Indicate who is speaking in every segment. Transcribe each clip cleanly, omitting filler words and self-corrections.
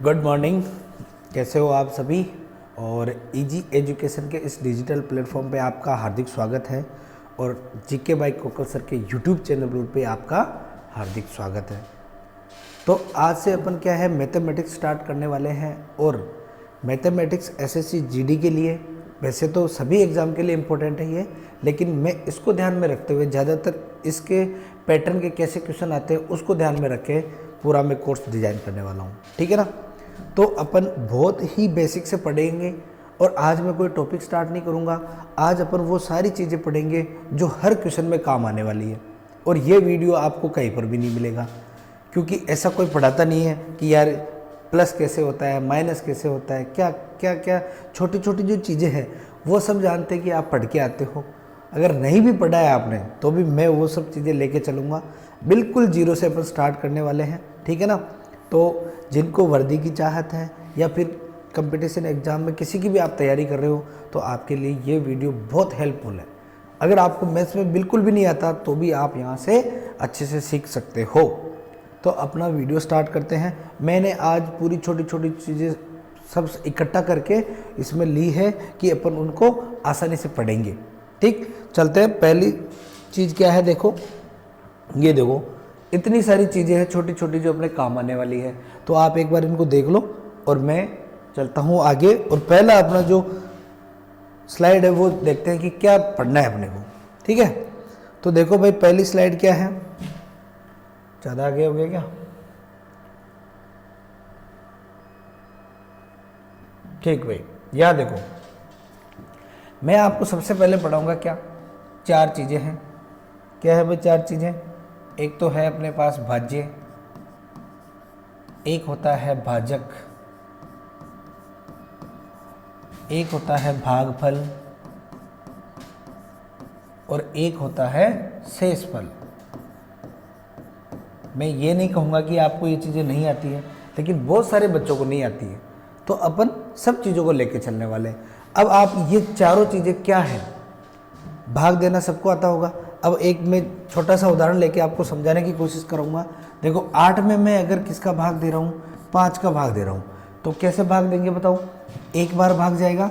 Speaker 1: Good morning. कैसे हो आप सभी। और इजी एजुकेशन के इस डिजिटल प्लेटफॉर्म पे आपका हार्दिक स्वागत है और जीके बाय कोकल सर के यूट्यूब चैनल पे आपका हार्दिक स्वागत है। तो आज से अपन क्या है मैथमेटिक्स स्टार्ट करने वाले हैं और मैथमेटिक्स एसएससी जीडी के लिए वैसे तो सभी एग्ज़ाम के लिए इम्पोर्टेंट है ये, लेकिन मैं इसको ध्यान में रखते हुए ज़्यादातर इसके पैटर्न के कैसे क्वेश्चन आते हैं उसको ध्यान में रख के पूरा मैं कोर्स डिज़ाइन करने वाला हूँ, ठीक है ना। तो अपन बहुत ही बेसिक से पढ़ेंगे और आज मैं कोई टॉपिक स्टार्ट नहीं करूँगा। आज अपन वो सारी चीज़ें पढ़ेंगे जो हर क्वेश्चन में काम आने वाली है और ये वीडियो आपको कहीं पर भी नहीं मिलेगा, क्योंकि ऐसा कोई पढ़ाता नहीं है कि यार प्लस कैसे होता है, माइनस कैसे होता है, क्या क्या क्या छोटी छोटी जो चीज़ें हैं वो सब जानते हैं कि आप पढ़ के आते हो। अगर नहीं भी पढ़ा है आपने तो भी मैं वो सब चीज़ें लेके चलूँगा। बिल्कुल जीरो से अपन स्टार्ट करने वाले हैं, ठीक है ना। तो जिनको वर्दी की चाहत है या फिर कंपटीशन एग्ज़ाम में किसी की भी आप तैयारी कर रहे हो तो आपके लिए ये वीडियो बहुत हेल्पफुल है। अगर आपको मैथ्स में बिल्कुल भी नहीं आता तो भी आप यहाँ से अच्छे से सीख सकते हो। तो अपना वीडियो स्टार्ट करते हैं। मैंने आज पूरी छोटी छोटी चीज़ें सब इकट्ठा करके इसमें ली है कि अपन उनको आसानी से पढ़ेंगे। ठीक, चलते हैं। पहली चीज़ क्या है, देखो ये देखो, इतनी सारी चीज़ें हैं छोटी छोटी जो अपने काम आने वाली है। तो आप एक बार इनको देख लो और मैं चलता हूँ आगे। और पहला अपना जो स्लाइड है वो देखते हैं कि क्या पढ़ना है अपने को, ठीक है। तो देखो भाई, पहली स्लाइड क्या है, ज़्यादा आगे हो गया क्या, ठीक भाई। यहाँ देखो, मैं आपको सबसे पहले पढ़ाऊंगा क्या, चार चीज़ें हैं। क्या है भाई चार चीज़ें, एक तो है अपने पास भाज्य, एक होता है भाजक, एक होता है भागफल और एक होता है शेषफल। मैं ये नहीं कहूँगा कि आपको ये चीज़ें नहीं आती है, लेकिन बहुत सारे बच्चों को नहीं आती है, तो अपन सब चीज़ों को लेके चलने वाले हैं। अब आप ये चारों चीज़ें क्या है, भाग देना सबको आता होगा। अब एक मैं छोटा सा उदाहरण लेके आपको समझाने की कोशिश करूँगा। देखो 8 में मैं अगर किसका भाग दे रहा हूँ, 5 का भाग दे रहा हूँ, तो कैसे भाग देंगे बताओ। एक बार भाग जाएगा,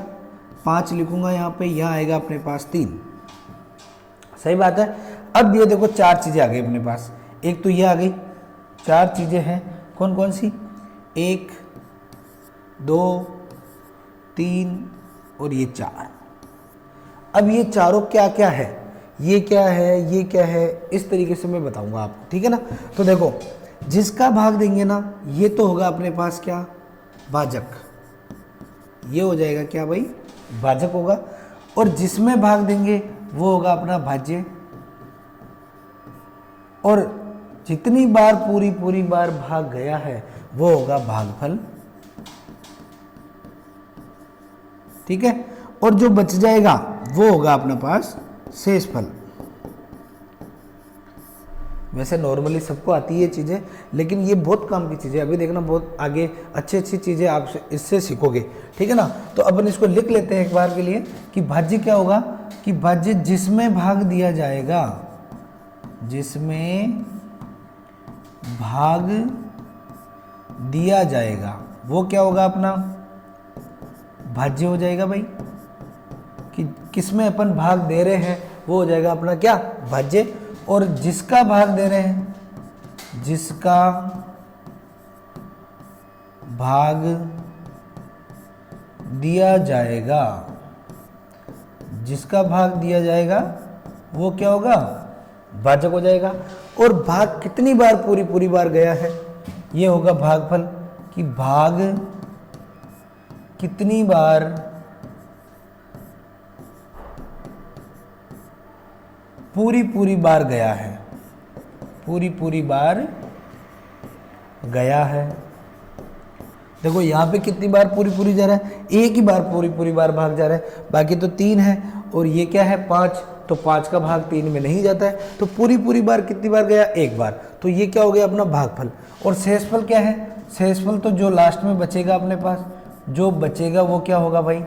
Speaker 1: 5 लिखूँगा यहाँ पे, यहाँ आएगा अपने पास 3, सही बात है। अब ये देखो चार चीज़ें आ गई अपने पास, एक तो ये आ गई, चार चीज़ें हैं कौन कौन सी, 1 2 3 और ये 4। अब ये चारों क्या क्या है, ये क्या है, ये क्या है, इस तरीके से मैं बताऊंगा आपको, ठीक है ना। तो देखो, जिसका भाग देंगे ना ये तो होगा अपने पास क्या, भाजक, ये हो जाएगा क्या भाई, भाजक होगा। और जिसमें भाग देंगे वो होगा अपना भाज्य, और जितनी बार पूरी बार भाग गया है वो होगा भागफल, ठीक है। और जो बच जाएगा वो होगा अपने पास शेषफल। वैसे नॉर्मली सबको आती है ये चीज़ें, लेकिन ये बहुत काम की चीज़ें, अभी देखना बहुत आगे अच्छी चीज़ें आप इससे सीखोगे, ठीक है ना। तो अपन इसको लिख लेते हैं एक बार के लिए कि भाज्य क्या होगा, कि भाज्य जिसमें भाग दिया जाएगा, जिसमें भाग दिया जाएगा वो क्या होगा अपना भाज्य हो जाएगा भाई। कि किसमें अपन भाग दे रहे हैं वो हो जाएगा अपना क्या, भाज्य। और जिसका भाग दे रहे हैं, जिसका भाग दिया जाएगा, जिसका भाग दिया जाएगा वो क्या होगा, भाजक हो जाएगा। और भाग कितनी बार पूरी बार गया है ये होगा भागफल, कि भाग कितनी बार पूरी बार गया है, पूरी बार गया है। देखो यहाँ पे कितनी बार पूरी जा रहा है, एक ही बार पूरी बार भाग जा रहा है, बाकी तो 3 है और ये क्या है 5, तो 5 का भाग 3 में नहीं जाता है, तो पूरी बार कितनी बार गया, एक बार, तो ये क्या हो गया अपना भागफल। और शेषफल क्या है, शेषफल तो जो लास्ट में बचेगा अपने पास, जो बचेगा वो क्या होगा भाई,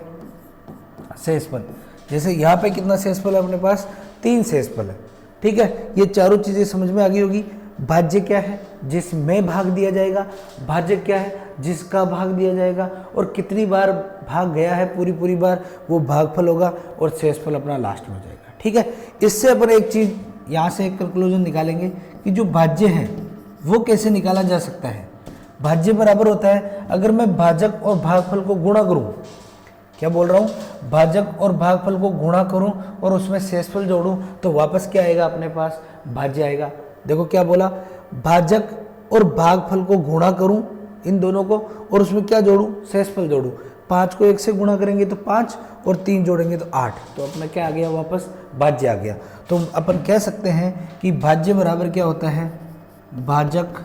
Speaker 1: शेषफल। जैसे यहाँ पे कितना शेषफल है अपने पास, 3 शेषफल है, ठीक है। ये चारों चीज़ें समझ में आ गई होगी। भाज्य क्या है, जिसमें भाग दिया जाएगा, भाजक क्या है, जिसका भाग दिया जाएगा, और कितनी बार भाग गया है पूरी बार वो भागफल होगा, और शेषफल अपना लास्ट में हो जाएगा। ठीक है, इससे अपन एक चीज़ यहाँ से एक कंक्लूजन निकालेंगे कि जो भाज्य है वो कैसे निकाला जा सकता है। भाज्य बराबर होता है, अगर मैं भाजक और भागफल को गुणा करूं, क्या बोल रहा हूं, भाजक और भागफल को गुणा करूं और उसमें शेषफल जोड़ूं तो वापस क्या आएगा अपने पास, भाज्य आएगा। देखो क्या बोला, भाजक और भागफल को गुणा करूं इन दोनों को और उसमें क्या जोड़ूं, शेषफल जोड़ूं। 5 को 1 से गुणा करेंगे तो 5 और 3 जोड़ेंगे तो 8, तो अपना क्या आ गया, वापस भाज्य आ गया। तो अपन कह सकते हैं कि भाज्य बराबर क्या होता है, भाजक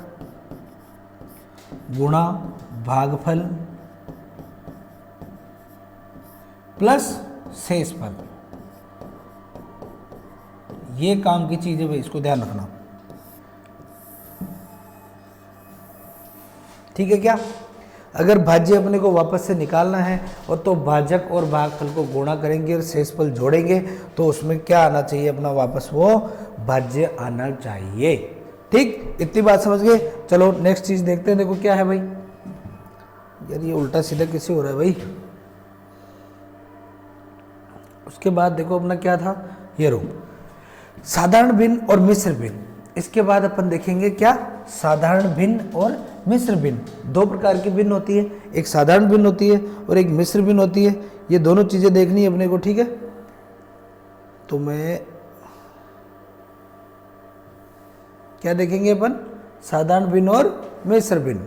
Speaker 1: गुणा भागफल प्लस शेषफल। ये काम की चीज है भाई, इसको ध्यान रखना। ठीक है क्या, अगर भाज्य अपने को वापस से निकालना है और तो भाजक और भागफल को गुणा करेंगे और शेषफल जोड़ेंगे तो उसमें क्या आना चाहिए अपना, वापस वो भाज्य आना चाहिए। ठीक, इतनी बात समझ गए। चलो नेक्स्ट चीज देखते हैं। देखो क्या है भाई, यार ये उल्टा सीधा कैसे हो रहा है भाई। उसके बाद देखो अपना क्या था, ये रो साधारण भिन्न और मिश्र भिन्न। इसके बाद अपन देखेंगे क्या, साधारण भिन्न और मिश्र भिन्न। 2 प्रकार की भिन्न होती है, एक साधारण भिन्न होती है और एक मिश्र भिन्न होती है। ये दोनों चीजें देखनी है अपने को। ठीक है, तो मैं क्या देखेंगे अपन, साधारण भिन्न और मिश्र भिन्न।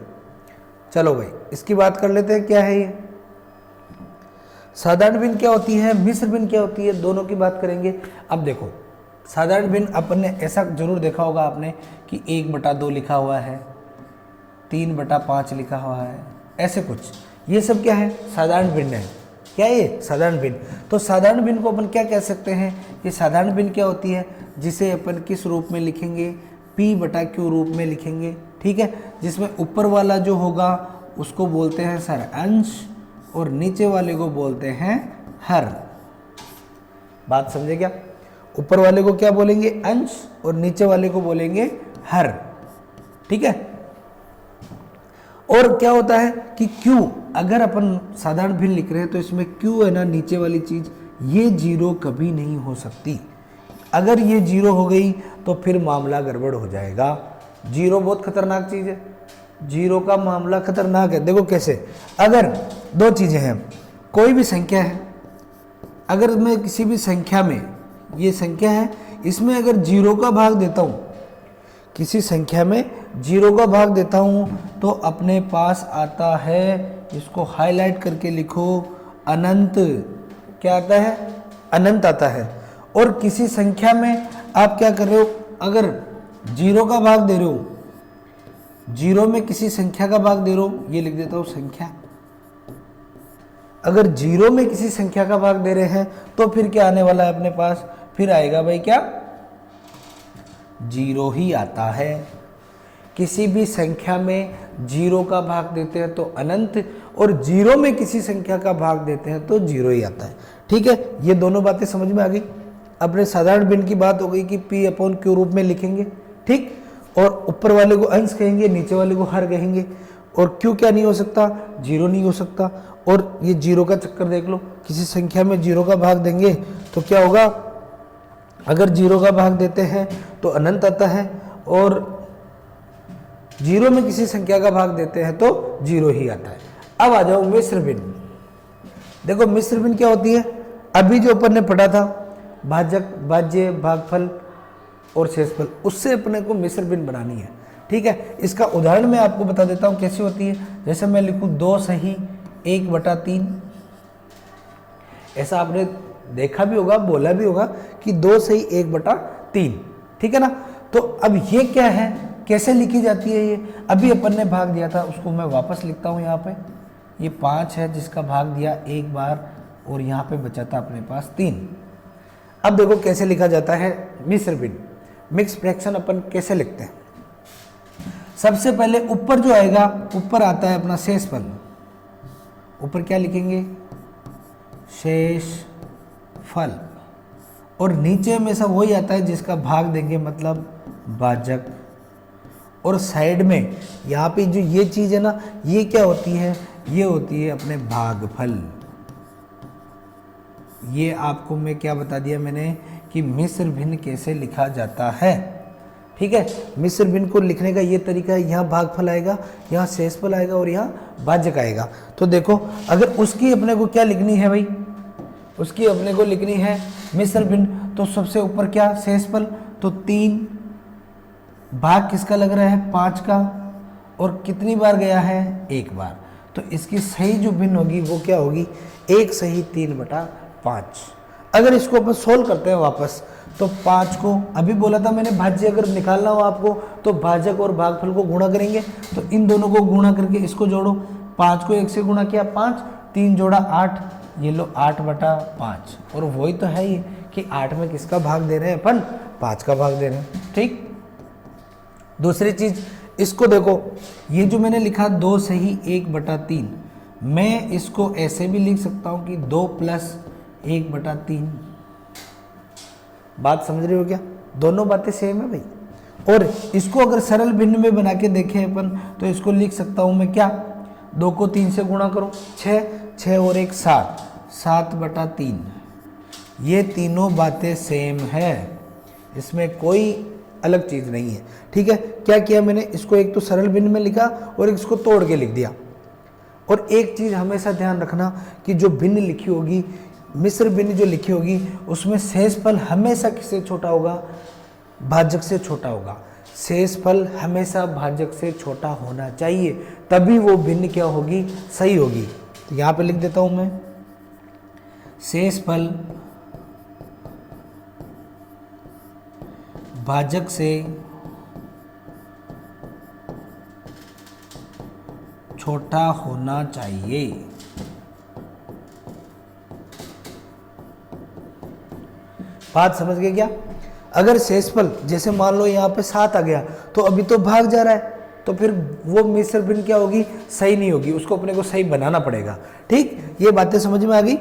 Speaker 1: चलो भाई इसकी बात कर लेते हैं, क्या है ये साधारण भिन्न क्या होती है, मिश्र भिन्न क्या होती है, दोनों की बात करेंगे। अब देखो साधारण भिन्न अपन ने ऐसा जरूर देखा होगा आपने कि 1/2 लिखा हुआ है, 3/5 लिखा हुआ है, ऐसे कुछ, ये सब क्या है, साधारण भिन्न है। क्या ये साधारण भिन्न। तो साधारण भिन्न को अपन क्या कह सकते हैं, ये साधारण भिन्न क्या होती है, जिसे अपन किस रूप में लिखेंगे, P/Q रूप में लिखेंगे। ठीक है, जिसमें ऊपर वाला जो होगा उसको बोलते हैं सर अंश और नीचे वाले को बोलते हैं हर। बात समझे क्या, ऊपर वाले को क्या बोलेंगे, अंश, और नीचे वाले को बोलेंगे हर। ठीक है, और क्या होता है कि Q, अगर अपन साधारण भिन्न लिख रहे हैं तो इसमें Q है ना, नीचे वाली चीज, ये 0 कभी नहीं हो सकती। अगर ये 0 हो गई तो फिर मामला गड़बड़ हो जाएगा। 0 बहुत खतरनाक चीज है, 0 का मामला खतरनाक है। देखो कैसे, अगर 2 चीजें हैं, कोई भी संख्या है, अगर मैं किसी भी संख्या में, ये संख्या है, इसमें अगर 0 का भाग देता हूं, किसी संख्या में 0 का भाग देता हूं तो अपने पास आता है, इसको हाईलाइट करके लिखो, अनंत। क्या आता है, अनंत आता है। और किसी संख्या में आप क्या कर रहे हो, अगर 0 का भाग दे रहे हो, 0 में किसी संख्या का भाग दे रहे हो, ये लिख देता हूं संख्या। अगर 0 में किसी संख्या का भाग दे रहे हैं तो फिर क्या आने वाला है अपने पास, फिर आएगा भाई क्या, 0 ही आता है। किसी भी संख्या में 0 का भाग देते हैं तो अनंत, और 0 में किसी संख्या का भाग देते हैं तो 0 ही आता है। ठीक है, ये दोनों बातें समझ में आ गई। अपने साधारण भिन्न की बात हो गई कि P/Q रूप में लिखेंगे। ठीक, और ऊपर वाले को अंश कहेंगे, नीचे वाले को हर कहेंगे। और Q क्या नहीं हो सकता, 0 नहीं हो सकता। और ये 0 का चक्कर देख लो, किसी संख्या में 0 का भाग देंगे तो क्या होगा, अगर 0 का भाग देते हैं तो अनंत आता है, और 0 में किसी संख्या का भाग देते हैं तो 0 ही आता है। अब आ जाओ मिश्र भिन्न। देखो मिश्र भिन्न क्या होती है, अभी जो अपन ने पढ़ा था भाजक, भाज्य, भागफल और शेषफल, उससे अपने को मिश्र भिन्न बनानी है। ठीक है, इसका उदाहरण मैं आपको बता देता हूँ कैसी होती है। जैसे मैं लिखूँ 2 सही 1/3, ऐसा आपने देखा भी होगा, बोला भी होगा कि 2 सही 1/3। ठीक है ना, तो अब ये क्या है, कैसे लिखी जाती है ये, अभी अपन ने भाग दिया था उसको मैं वापस लिखता हूँ। यहाँ पे ये 5 है जिसका भाग दिया एक बार, और यहाँ पे बचा था अपने पास 3। अब देखो कैसे लिखा जाता है मिश्र भिन्न। मिक्स फ्रैक्शन अपन कैसे लिखते हैं, सबसे पहले ऊपर जो आएगा, ऊपर आता है अपना शेषफल। ऊपर क्या लिखेंगे, शेषफल, और नीचे में सब वही आता है जिसका भाग देंगे, मतलब भाजक। और साइड में यहाँ पे जो ये चीज़ है ना, ये क्या होती है, ये होती है अपने भागफल। ये आपको मैं क्या बता दिया मैंने कि मिश्र भिन्न कैसे लिखा जाता है। ठीक है, मिश्र भिन्न को लिखने का ये तरीका है, यहाँ भागफल आएगा, यहाँ शेषफल आएगा और यहाँ भाजक आएगा। तो देखो अगर उसकी अपने को क्या लिखनी है भाई, उसकी अपने को लिखनी है मिश्र भिन्न, तो सबसे ऊपर क्या शेषफल, तो 3 भाग किसका लग रहा है 5 का, और कितनी बार गया है 1 बार। तो इसकी सही जो भिन्न होगी वो क्या होगी 1 सही 3/5। अगर इसको अपन सोल्व करते हैं वापस, तो 5 को अभी बोला था मैंने भाज्य अगर निकालना हो आपको तो भाजक और भागफल को गुणा करेंगे, तो इन दोनों को गुणा करके इसको जोड़ो। 5 को 1 से गुणा किया 5, 3 जोड़ा 8, ये लो 8/5। और वही तो है ये कि 8 में किसका भाग दे रहे हैं अपन, 5 का भाग दे रहे हैं। ठीक, दूसरी चीज इसको देखो, ये जो मैंने लिखा 2 सही 1/3, मैं इसको ऐसे भी लिख सकता हूं कि 2 + 1/3। बात समझ रहे हो क्या, दोनों बातें सेम है भाई। और इसको अगर सरल भिन्न में बना के देखें अपन, तो इसको लिख सकता हूं मैं क्या, 2 को 3 से गुणा करो 6, 6 और 1 7, 7/3। ये तीनों बातें सेम है, इसमें कोई अलग चीज नहीं है। ठीक है, क्या किया मैंने, इसको एक तो सरल भिन्न में लिखा और इसको तोड़ के लिख दिया। और एक चीज हमेशा ध्यान रखना कि जो भिन्न लिखी होगी, मिश्र भिन्न जो लिखी होगी, उसमें शेषफल हमेशा किससे छोटा होगा, भाजक से छोटा होगा। शेषफल हमेशा भाजक से छोटा होना चाहिए, तभी वो भिन्न क्या होगी, सही होगी। तो यहां पे लिख देता हूं मैं, शेषफल भाजक से छोटा होना चाहिए। बात समझ गए क्या। अगर शेषफल जैसे मान लो यहाँ पे 7 आ गया, तो अभी तो भाग जा रहा है, तो फिर वो मिश्र भिन्न क्या होगी, सही नहीं होगी, उसको अपने को सही बनाना पड़ेगा। ठीक, ये बातें समझ में आ गई,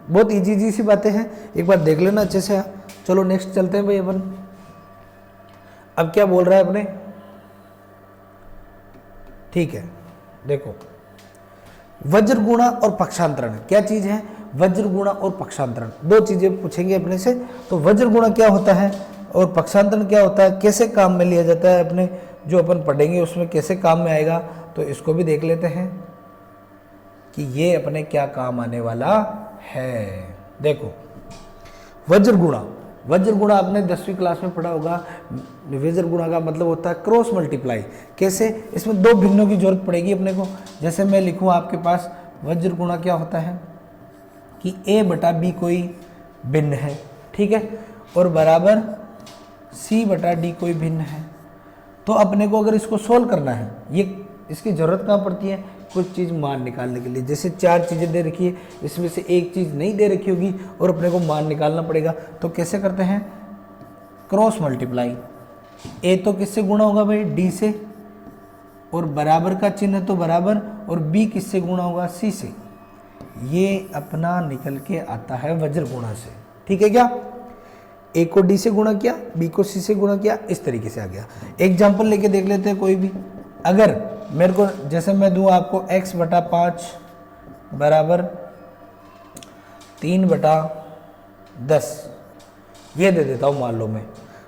Speaker 1: बहुत इजी सी बातें हैं, एक बार देख लेना अच्छे से। चलो नेक्स्ट चलते हैं भाई अपन। अब क्या बोल रहा है अपने, ठीक है देखो, वज्र गुणा और पक्षांतरण क्या चीज है, वज्र गुणा और पक्षांतरण दो चीजें पूछेंगे अपने से। तो वज्र गुणा क्या होता है और पक्षांतरण क्या होता है, कैसे काम में लिया जाता है, अपने जो अपन पढ़ेंगे उसमें कैसे काम में आएगा, तो इसको भी देख लेते हैं कि ये अपने क्या काम आने वाला है। देखो वज्र गुणा, वज्र गुणा आपने 10वीं क्लास में पढ़ा होगा। वज्र गुणा का मतलब होता है क्रॉस मल्टीप्लाई। कैसे, इसमें दो भिन्नों की जरूरत पड़ेगी अपने को। जैसे मैं लिखूं आपके पास, वज्र गुणा क्या होता है कि a/b कोई भिन्न है, ठीक है, और बराबर c/d कोई भिन्न है। तो अपने को अगर इसको सोल्व करना है, ये इसकी जरूरत कहाँ पड़ती है, कुछ चीज़ मान निकालने के लिए। जैसे 4 चीज़ें दे रखी है, इसमें से एक चीज़ नहीं दे रखी होगी और अपने को मान निकालना पड़ेगा। तो कैसे करते हैं, क्रॉस मल्टीप्लाई। ए तो किससे गुणा होगा भाई, डी से, और बराबर का चिन्ह तो बराबर, और बी किससे गुणा होगा, सी से। ये अपना निकल के आता है वज्र गुणा से, ठीक है क्या। ए को डी से गुणा किया, बी को सी से गुणा किया, इस तरीके से आ गया। एग्जाम्पल लेके देख लेते हैं कोई भी। अगर मेरे को, जैसे मैं दूं आपको x/5 बराबर 3/10, ये दे देता हूं मान लो मैं।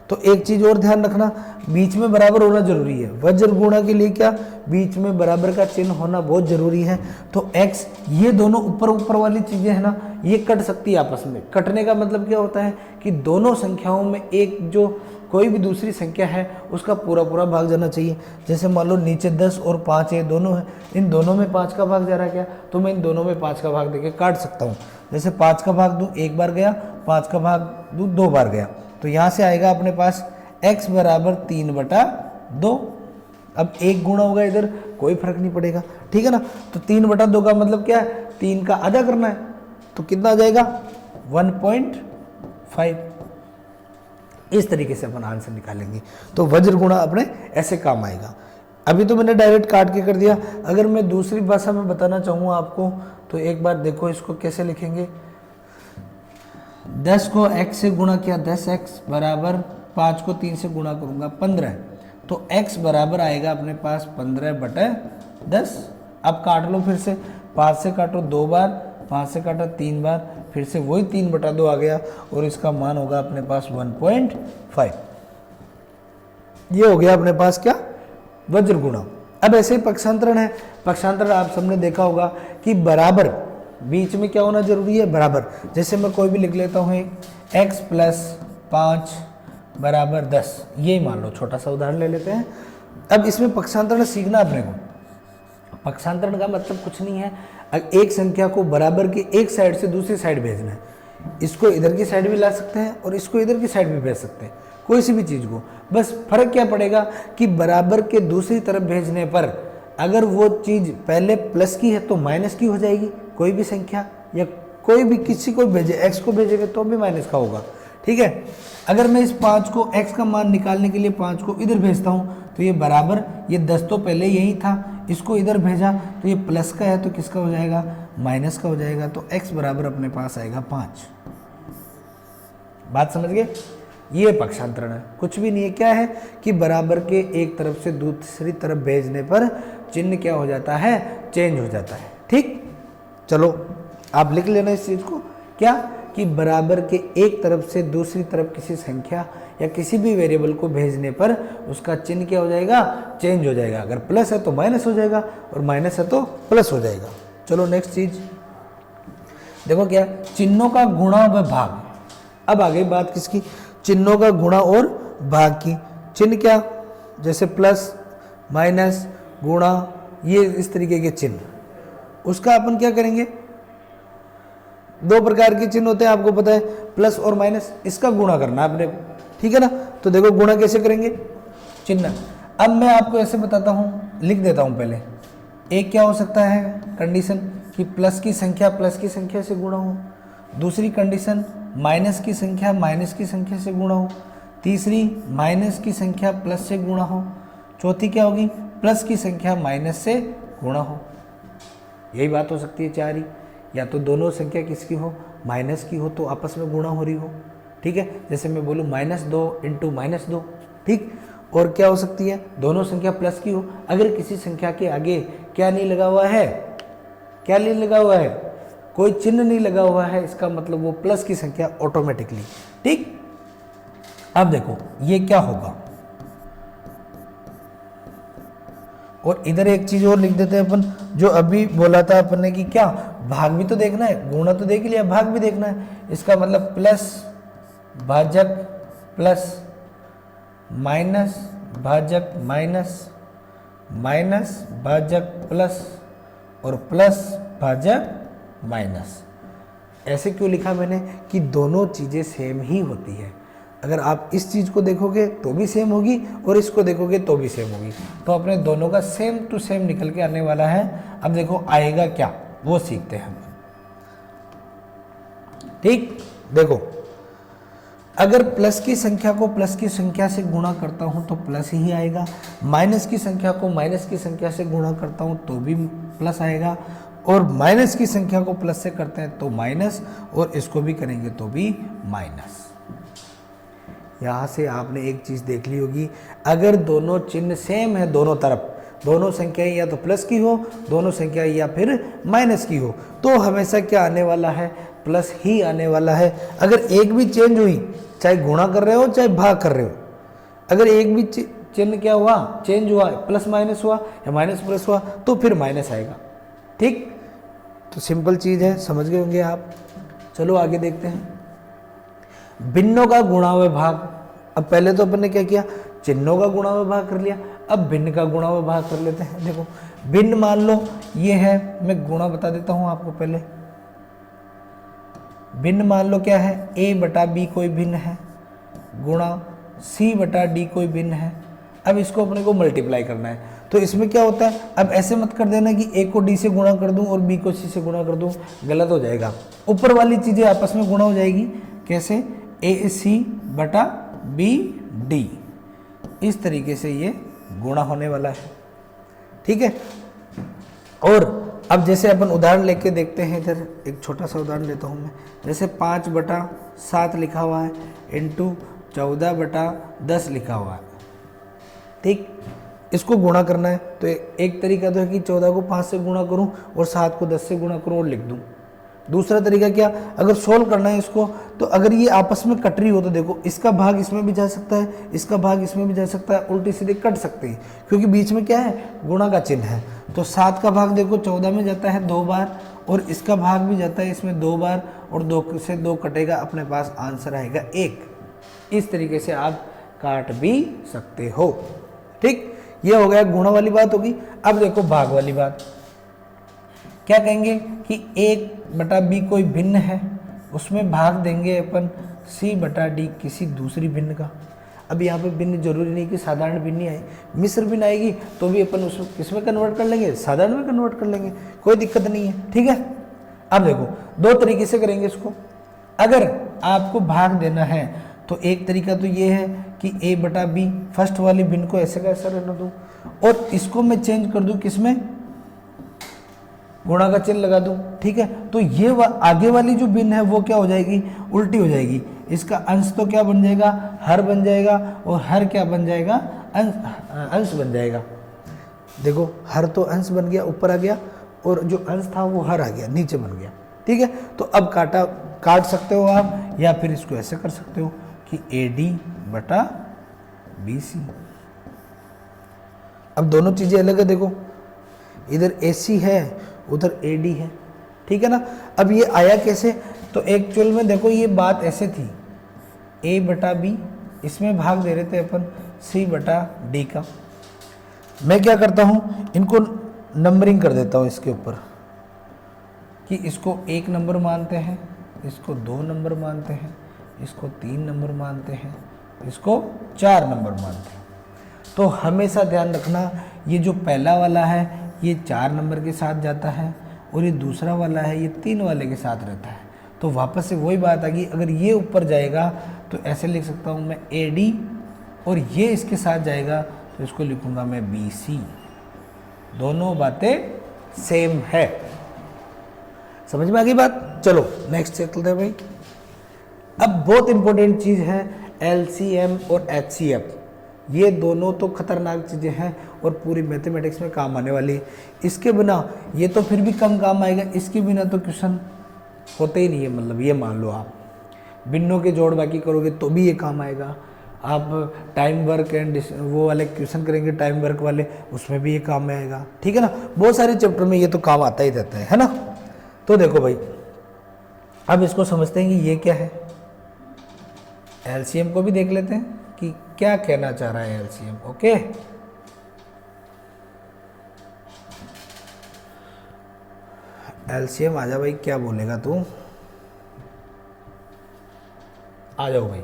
Speaker 1: तो एक चीज और ध्यान रखना, बीच में बराबर होना जरूरी है। वज्र गुणा के लिए क्या, बीच में बराबर का चिन्ह होना बहुत जरूरी है। तो x, ये दोनों ऊपर ऊपर वाली चीजें है ना, ये कट सकती है आपस में। कटने का मतलब क्या होता है कि दोनों संख्याओं में एक जो कोई भी दूसरी संख्या है उसका पूरा पूरा भाग जाना चाहिए। जैसे मान लो नीचे 10 और 5 है, दोनों है, इन दोनों में 5 का भाग जा रहा है क्या, तो मैं इन दोनों में 5 का भाग देके काट सकता हूँ। जैसे 5 का भाग दूं 1 बार गया, 5 का भाग दूं 2 बार गया, तो यहाँ से आएगा अपने पास x बराबर 3/2। अब एक गुणा होगा इधर, कोई फर्क नहीं पड़ेगा, ठीक है ना। तो 3/2 का मतलब क्या है, 3 का आधा करना है, तो कितना आ जाएगा 1.5। इस तरीके से अपन आंसर निकालेंगे। तो वज्र गुणा अपने ऐसे काम आएगा। अभी तो मैंने डायरेक्ट काट के कर दिया। अगर मैं दूसरी भाषा में बताना चाहूँगा आपको, तो एक बार देखो इसको कैसे लिखेंगे। 10 को x से गुणा किया 10x बराबर 5 को 3 से गुणा करूंगा 15। तो x बराबर आएगा अपने पास 15/10। अब काट लो फिर से, 5 से काटो 2 बार, 5 से काटा 3 बार, फिर से वही 3/2 आ गया और इसका मान होगा अपने पास 1.5। ये हो गया अपने पास क्या, वज्र गुणा। अब ऐसे ही पक्षांतरण है, पक्षांतरण आप सबने देखा होगा कि बराबर बीच में क्या होना जरूरी है, बराबर। जैसे मैं कोई भी लिख लेता हूँ एक x + 5 = 10, यही मान लो, छोटा सा उदाहरण ले लेते हैं। अब इसमें पक्षांतरण सीखना अपने को। पक्षांतरण का मतलब कुछ नहीं है, एक संख्या को बराबर की एक साइड से दूसरी साइड भेजना है। इसको इधर की साइड भी ला सकते हैं और इसको इधर की साइड भी भेज सकते हैं, कोई सी भी चीज़ को। बस फर्क क्या पड़ेगा कि बराबर के दूसरी तरफ भेजने पर अगर वो चीज़ पहले प्लस की है तो माइनस की हो जाएगी, कोई भी संख्या या कोई भी किसी को भेजे, x को भेजेंगे तो भी माइनस का होगा, ठीक है। अगर मैं इस 5 को x का मान निकालने के लिए 5 को इधर भेजता हूँ तो ये बराबर, ये 10 तो पहले यही था, इसको इधर भेजा तो ये प्लस का है तो किसका हो जाएगा, माइनस का हो जाएगा। तो x बराबर अपने पास आएगा 5। बात समझ गए, ये पक्षांतरण है, कुछ भी नहीं है। क्या है कि बराबर के एक तरफ से दूसरी तरफ भेजने पर चिन्ह क्या हो जाता है, चेंज हो जाता है, ठीक। चलो आप लिख लेना इस चीज को, क्या कि बराबर के एक तरफ से दूसरी तरफ किसी संख्या या किसी भी वेरिएबल को भेजने पर उसका चिन्ह क्या हो जाएगा, चेंज हो जाएगा। अगर प्लस है तो माइनस हो जाएगा और माइनस है तो प्लस हो जाएगा। चलो नेक्स्ट चीज देखो, क्या चिन्हों का गुणा व भाग। अब आ गई बात किसकी, चिन्हों का गुणा और भाग की। चिन्ह क्या, जैसे प्लस, माइनस, गुणा, ये इस तरीके के चिन्ह, उसका अपन क्या करेंगे, 2 प्रकार के चिन्ह होते हैं आपको पता है, प्लस और माइनस, इसका गुणा करना है अपने को, ठीक है ना। तो देखो गुणा कैसे करेंगे, चिन्ह। अब मैं आपको ऐसे बताता हूँ, लिख देता हूँ पहले। एक क्या हो सकता है कंडीशन कि प्लस की संख्या से गुणा हो। दूसरी कंडीशन माइनस की संख्या से गुणा हो। तीसरी माइनस की संख्या प्लस से गुणा हो। चौथी क्या होगी, प्लस की संख्या माइनस से गुणा हो। यही बात हो सकती है चार ही, या तो दोनों संख्या किसकी हो, माइनस की हो तो आपस में गुणा हो रही हो, ठीक है। जैसे मैं बोलूँ -2 × -2, ठीक। और क्या हो सकती है, दोनों संख्या प्लस की हो, अगर किसी संख्या के आगे क्या नहीं लगा हुआ है, क्या नहीं लगा हुआ है, कोई चिन्ह नहीं लगा हुआ है, इसका मतलब वो प्लस की संख्या ऑटोमेटिकली, ठीक। अब देखो ये क्या होगा, और इधर एक चीज और लिख देते हैं अपन, जो अभी बोला था अपन ने कि क्या भाग भी तो देखना है, गुणा तो देख लिया, भाग भी देखना है। इसका मतलब प्लस भाजक प्लस, माइनस भाजक माइनस, माइनस भाजक प्लस और प्लस भाजक माइनस। ऐसे क्यों लिखा मैंने कि दोनों चीज़ें सेम ही होती है। अगर आप इस चीज़ को देखोगे तो भी सेम होगी और इसको देखोगे तो भी सेम होगी, तो अपने दोनों का सेम टू सेम निकल के आने वाला है। अब देखो आएगा क्या, वो सीखते हैं हम, ठीक। देखो अगर प्लस की संख्या को प्लस की संख्या से गुणा करता हूं तो प्लस ही आएगा, माइनस की संख्या को माइनस की संख्या से गुणा करता हूं तो भी प्लस आएगा, और माइनस की संख्या को प्लस से करते हैं तो माइनस, और इसको भी करेंगे तो भी माइनस। यहाँ से आपने एक चीज़ देख ली होगी, अगर दोनों चिन्ह सेम है दोनों तरफ, दोनों संख्याएं या तो प्लस की हो, दोनों संख्याएं या फिर माइनस की हो, तो हमेशा क्या आने वाला है, प्लस ही आने वाला है। अगर एक भी चेंज हुई, चाहे गुणा कर रहे हो चाहे भाग कर रहे हो, अगर एक भी चिन्ह क्या हुआ, चेंज हुआ, प्लस माइनस हुआ या माइनस प्लस हुआ, तो फिर माइनस आएगा, ठीक। तो सिंपल चीज़ है, समझ गए होंगे आप। चलो आगे देखते हैं, भिन्नों का गुणा व भाग। अब पहले तो अपन ने क्या किया, चिन्हों का गुणा व भाग कर लिया, अब भिन्न का गुणा व भाग कर लेते हैं। देखो भिन्न मान लो ये है, मैं गुणा बता देता हूं आपको पहले। भिन्न मान लो क्या है, a/b कोई भिन्न है, गुणा c/d कोई भिन्न है। अब इसको अपने को मल्टीप्लाई करना है, तो इसमें क्या होता है, अब ऐसे मत कर देना कि a को d से गुणा कर दूं और b को c से गुणा कर दूं, गलत हो जाएगा। ऊपर वाली चीजें आपस में गुणा हो जाएगी, कैसे, ac/b/d, इस तरीके से ये गुणा होने वाला है, ठीक है। और अब जैसे अपन उदाहरण लेके देखते हैं, इधर एक छोटा सा उदाहरण लेता हूँ मैं। जैसे 5/7 लिखा हुआ है इंटू 14/10 लिखा हुआ है, ठीक। इसको गुणा करना है तो एक तरीका तो है कि 14 को 5 से गुणा करूं और 7 को 10 से गुणा करूं और लिख दूं। दूसरा तरीका क्या, अगर सोल्व करना है इसको, तो अगर ये आपस में कट रही हो तो देखो इसका भाग इसमें भी जा सकता है, इसका भाग इसमें भी जा सकता है, उल्टी सीधे कट सकते हैं क्योंकि बीच में क्या है, गुणा का चिन्ह है। तो 7 का भाग देखो 14 में जाता है 2 बार और इसका भाग भी जाता है इसमें 2 बार और 2 से 2 कटेगा, अपने पास आंसर आएगा 1। इस तरीके से आप काट भी सकते हो। ठीक, ये हो गया गुणा वाली बात होगी। अब देखो भाग वाली बात, क्या कहेंगे कि 1/b कोई भिन्न है, उसमें भाग देंगे अपन c/d किसी दूसरी भिन्न का। अब यहाँ पे भिन्न जरूरी नहीं कि साधारण भिन्न ही आए, मिश्र भिन्न आएगी तो भी अपन उसको किसमें कन्वर्ट कर लेंगे, साधारण में कन्वर्ट कर लेंगे, कोई दिक्कत नहीं है। ठीक है, अब देखो 2 तरीके से करेंगे इसको। अगर आपको भाग देना है तो एक तरीका तो ये है कि a/b फर्स्ट वाली भिन्न को ऐसे का ऐसा रहने दूँ और इसको मैं चेंज कर दूँ किसमें, गुणा का चिन्ह लगा दूं। ठीक है, तो ये आगे वाली जो भिन्न है वो क्या हो जाएगी, उल्टी हो जाएगी। इसका अंश तो क्या बन जाएगा, हर बन जाएगा और हर क्या बन जाएगा, अंश बन जाएगा। देखो हर तो अंश बन गया, ऊपर आ गया, और जो अंश था वो हर आ गया, नीचे बन गया। ठीक है, तो अब काट सकते हो आप, या फिर इसको ऐसे कर सकते हो कि AD/BC। अब दोनों चीजें अलग है, देखो इधर AC है उधर AD है। ठीक है ना। अब ये आया कैसे, तो एक्चुअल में देखो ये बात ऐसे थी, A/B इसमें भाग दे रहे थे अपन C/D का। मैं क्या करता हूँ, इनको नंबरिंग कर देता हूँ इसके ऊपर कि इसको 1 नंबर मानते हैं, इसको 2 नंबर मानते हैं, इसको 3 नंबर मानते हैं, इसको 4 नंबर मानते हैं। तो हमेशा ध्यान रखना, ये जो पहला वाला है ये 4 नंबर के साथ जाता है और ये दूसरा वाला है ये 3 वाले के साथ रहता है। तो वापस से वही बात आ गई, अगर ये ऊपर जाएगा तो ऐसे लिख सकता हूँ मैं AD और ये इसके साथ जाएगा तो इसको लिखूंगा मैं BC। दोनों बातें सेम है। समझ में आ गई बात। चलो नेक्स्ट चलते हैं भाई। अब बहुत इंपॉर्टेंट चीज़ है LCM और HCF। ये दोनों तो खतरनाक चीज़ें हैं और पूरी मैथमेटिक्स में काम आने वाली है। इसके बिना ये तो फिर भी कम काम आएगा, इसके बिना तो क्वेश्चन होते ही नहीं है। मतलब ये मान लो आप भिन्नों के जोड़ बाकी करोगे तो भी ये काम आएगा। आप टाइम वर्क एंड वो वाले क्वेश्चन करेंगे टाइम वर्क वाले, उसमें भी ये काम में आएगा। ठीक है ना, बहुत सारे चैप्टर में ये तो काम आता ही रहता है ना। तो देखो भाई, अब इसको समझते हैं कि ये क्या है। LCM को भी देख लेते हैं कि क्या कहना चाह रहा है LCM। ओके, LCM आजा भाई, क्या बोलेगा तू, आ जाओ भाई।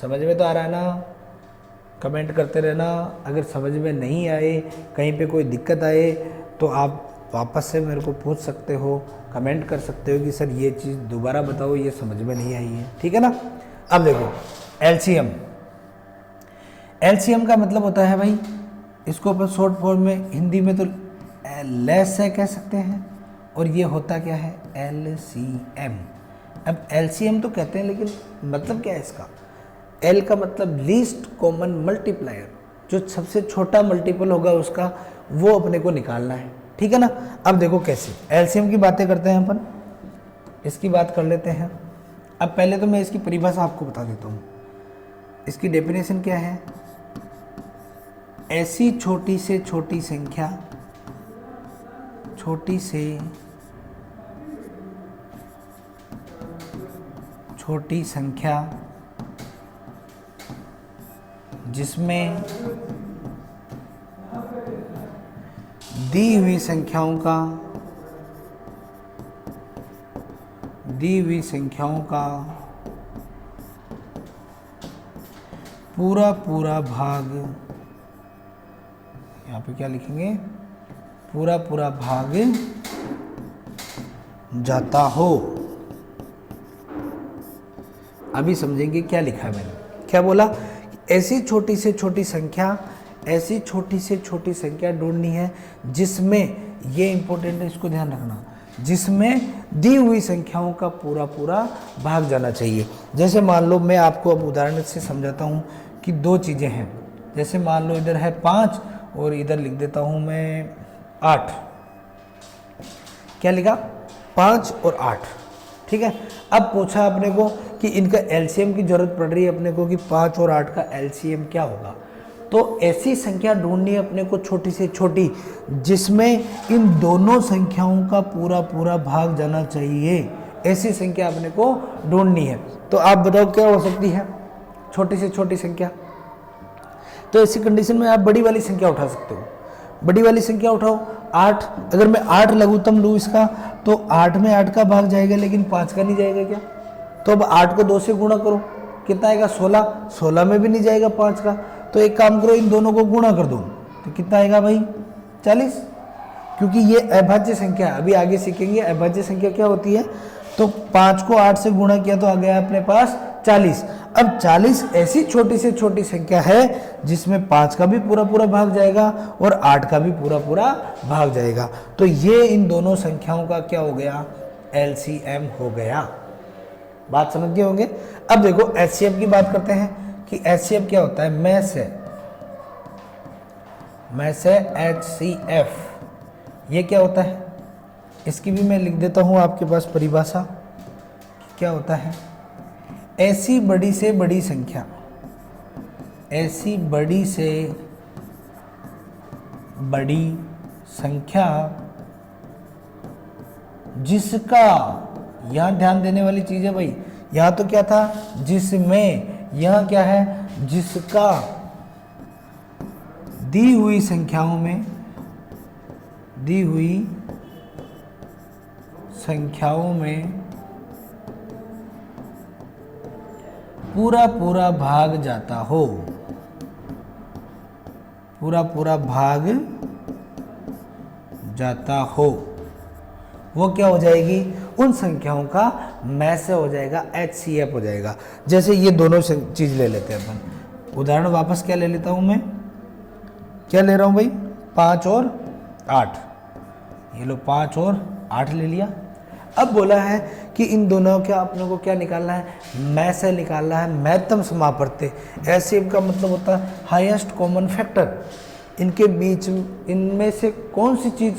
Speaker 1: समझ में तो आ रहा है ना, कमेंट करते रहना। अगर समझ में नहीं आए, कहीं पे कोई दिक्कत आए तो आप वापस से मेरे को पूछ सकते हो, कमेंट कर सकते हो कि सर ये चीज़ दोबारा बताओ, ये समझ में नहीं आई है। ठीक है ना। अब देखो LCM का मतलब होता है भाई, इसको अपन शॉर्ट फॉर्म में हिंदी में तो लेस है कह सकते हैं, और ये होता क्या है LCM। अब LCM तो कहते हैं, लेकिन मतलब क्या है इसका। L का मतलब लीस्ट कॉमन मल्टीप्लायर, जो सबसे छोटा मल्टीपल होगा उसका, वो अपने को निकालना है। ठीक है ना। अब देखो कैसे LCM की बातें करते हैं अपन, इसकी बात कर लेते हैं। अब पहले तो मैं इसकी परिभाषा आपको बता देता हूँ। इसकी डेफिनेशन क्या है, ऐसी छोटी से छोटी संख्या, छोटी से छोटी संख्या जिसमें दी हुई संख्याओं का पूरा पूरा भाग, यहाँ पे क्या लिखेंगे, पूरा पूरा भाग जाता हो। अभी समझेंगे क्या लिखा है मैंने। क्या बोला, ऐसी छोटी से छोटी संख्या, ऐसी छोटी से छोटी संख्या ढूंढनी है जिसमें, ये इंपॉर्टेंट है, इसको ध्यान रखना, जिसमें दी हुई संख्याओं का पूरा पूरा भाग जाना चाहिए। जैसे मान लो मैं आपको अब उदाहरण से समझाता हूँ कि 2 चीज़ें हैं, जैसे मान लो इधर है 5 और इधर लिख देता हूँ मैं 8। क्या लिखा? 5 और 8। ठीक है। अब पूछा अपने को कि इनका एलसीएम की जरूरत पड़ रही है अपने को कि 5 और 8 का एलसीएम क्या होगा। तो ऐसी संख्या ढूंढनी है अपने को छोटी से छोटी जिसमें इन दोनों संख्याओं का पूरा पूरा भाग जाना चाहिए। ऐसी संख्या अपने को ढूंढनी है। तो आप बताओ क्या हो सकती है छोटी से छोटी संख्या? तो ऐसी कंडीशन में आप बड़ी वाली संख्या उठा सकते हो। बड़ी वाली संख्या उठाओ 8। अगर मैं 8 लघुत्तम लूँ इसका तो 8 में 8 का भाग जाएगा लेकिन 5 का नहीं जाएगा क्या? तो अब 8 को 2 से गुणा करो, कितना आएगा? 16। 16 में भी नहीं जाएगा 5 का। तो एक काम करो, इन दोनों को गुणा कर दो तो कितना आएगा भाई? 40। क्योंकि ये अभाज्य संख्या है। अभी आगे सीखेंगे अभाज्य संख्या क्या होती है। तो 5 को 8 से गुणा किया तो आ गया अपने पास 40। अब 40 ऐसी छोटी से छोटी संख्या है जिसमें 5 का भी पूरा पूरा भाग जाएगा और 8 का भी पूरा पूरा भाग जाएगा। तो ये इन दोनों संख्याओं का क्या हो गया? एलसीएम हो गया। बात समझ गए होंगे। अब देखो एचसीएफ की बात करते हैं कि एचसीएफ क्या होता है। मैं से एचसीएफ ये क्या होता है, इसकी भी मैं लिख देता हूं आपके पास परिभाषा। क्या होता है? ऐसी बड़ी से बड़ी संख्या, ऐसी बड़ी से बड़ी संख्या जिसका, यहां ध्यान देने वाली चीज है भाई, यहां तो क्या था जिसमें, यहां क्या है जिसका दी हुई संख्याओं में, दी हुई संख्याओं में पूरा पूरा भाग जाता हो, पूरा पूरा भाग जाता हो, वो क्या हो जाएगी? उन संख्याओं का मैसे हो जाएगा, एचसीएफ हो जाएगा। जैसे ये दोनों चीज ले लेते हैं अपन। उदाहरण वापस क्या ले लेता हूं मैं, क्या ले रहा हूं भाई? 5 और 8। ये लो 5 और 8 ले लिया। अब बोला है कि इन दोनों का अपने को क्या निकालना है? मैसे निकालना है, महत्तम समापवर्ती। एचसीएफ का मतलब होता है हाईएस्ट कॉमन फैक्टर। इनके बीच, इनमें से कौन सी चीज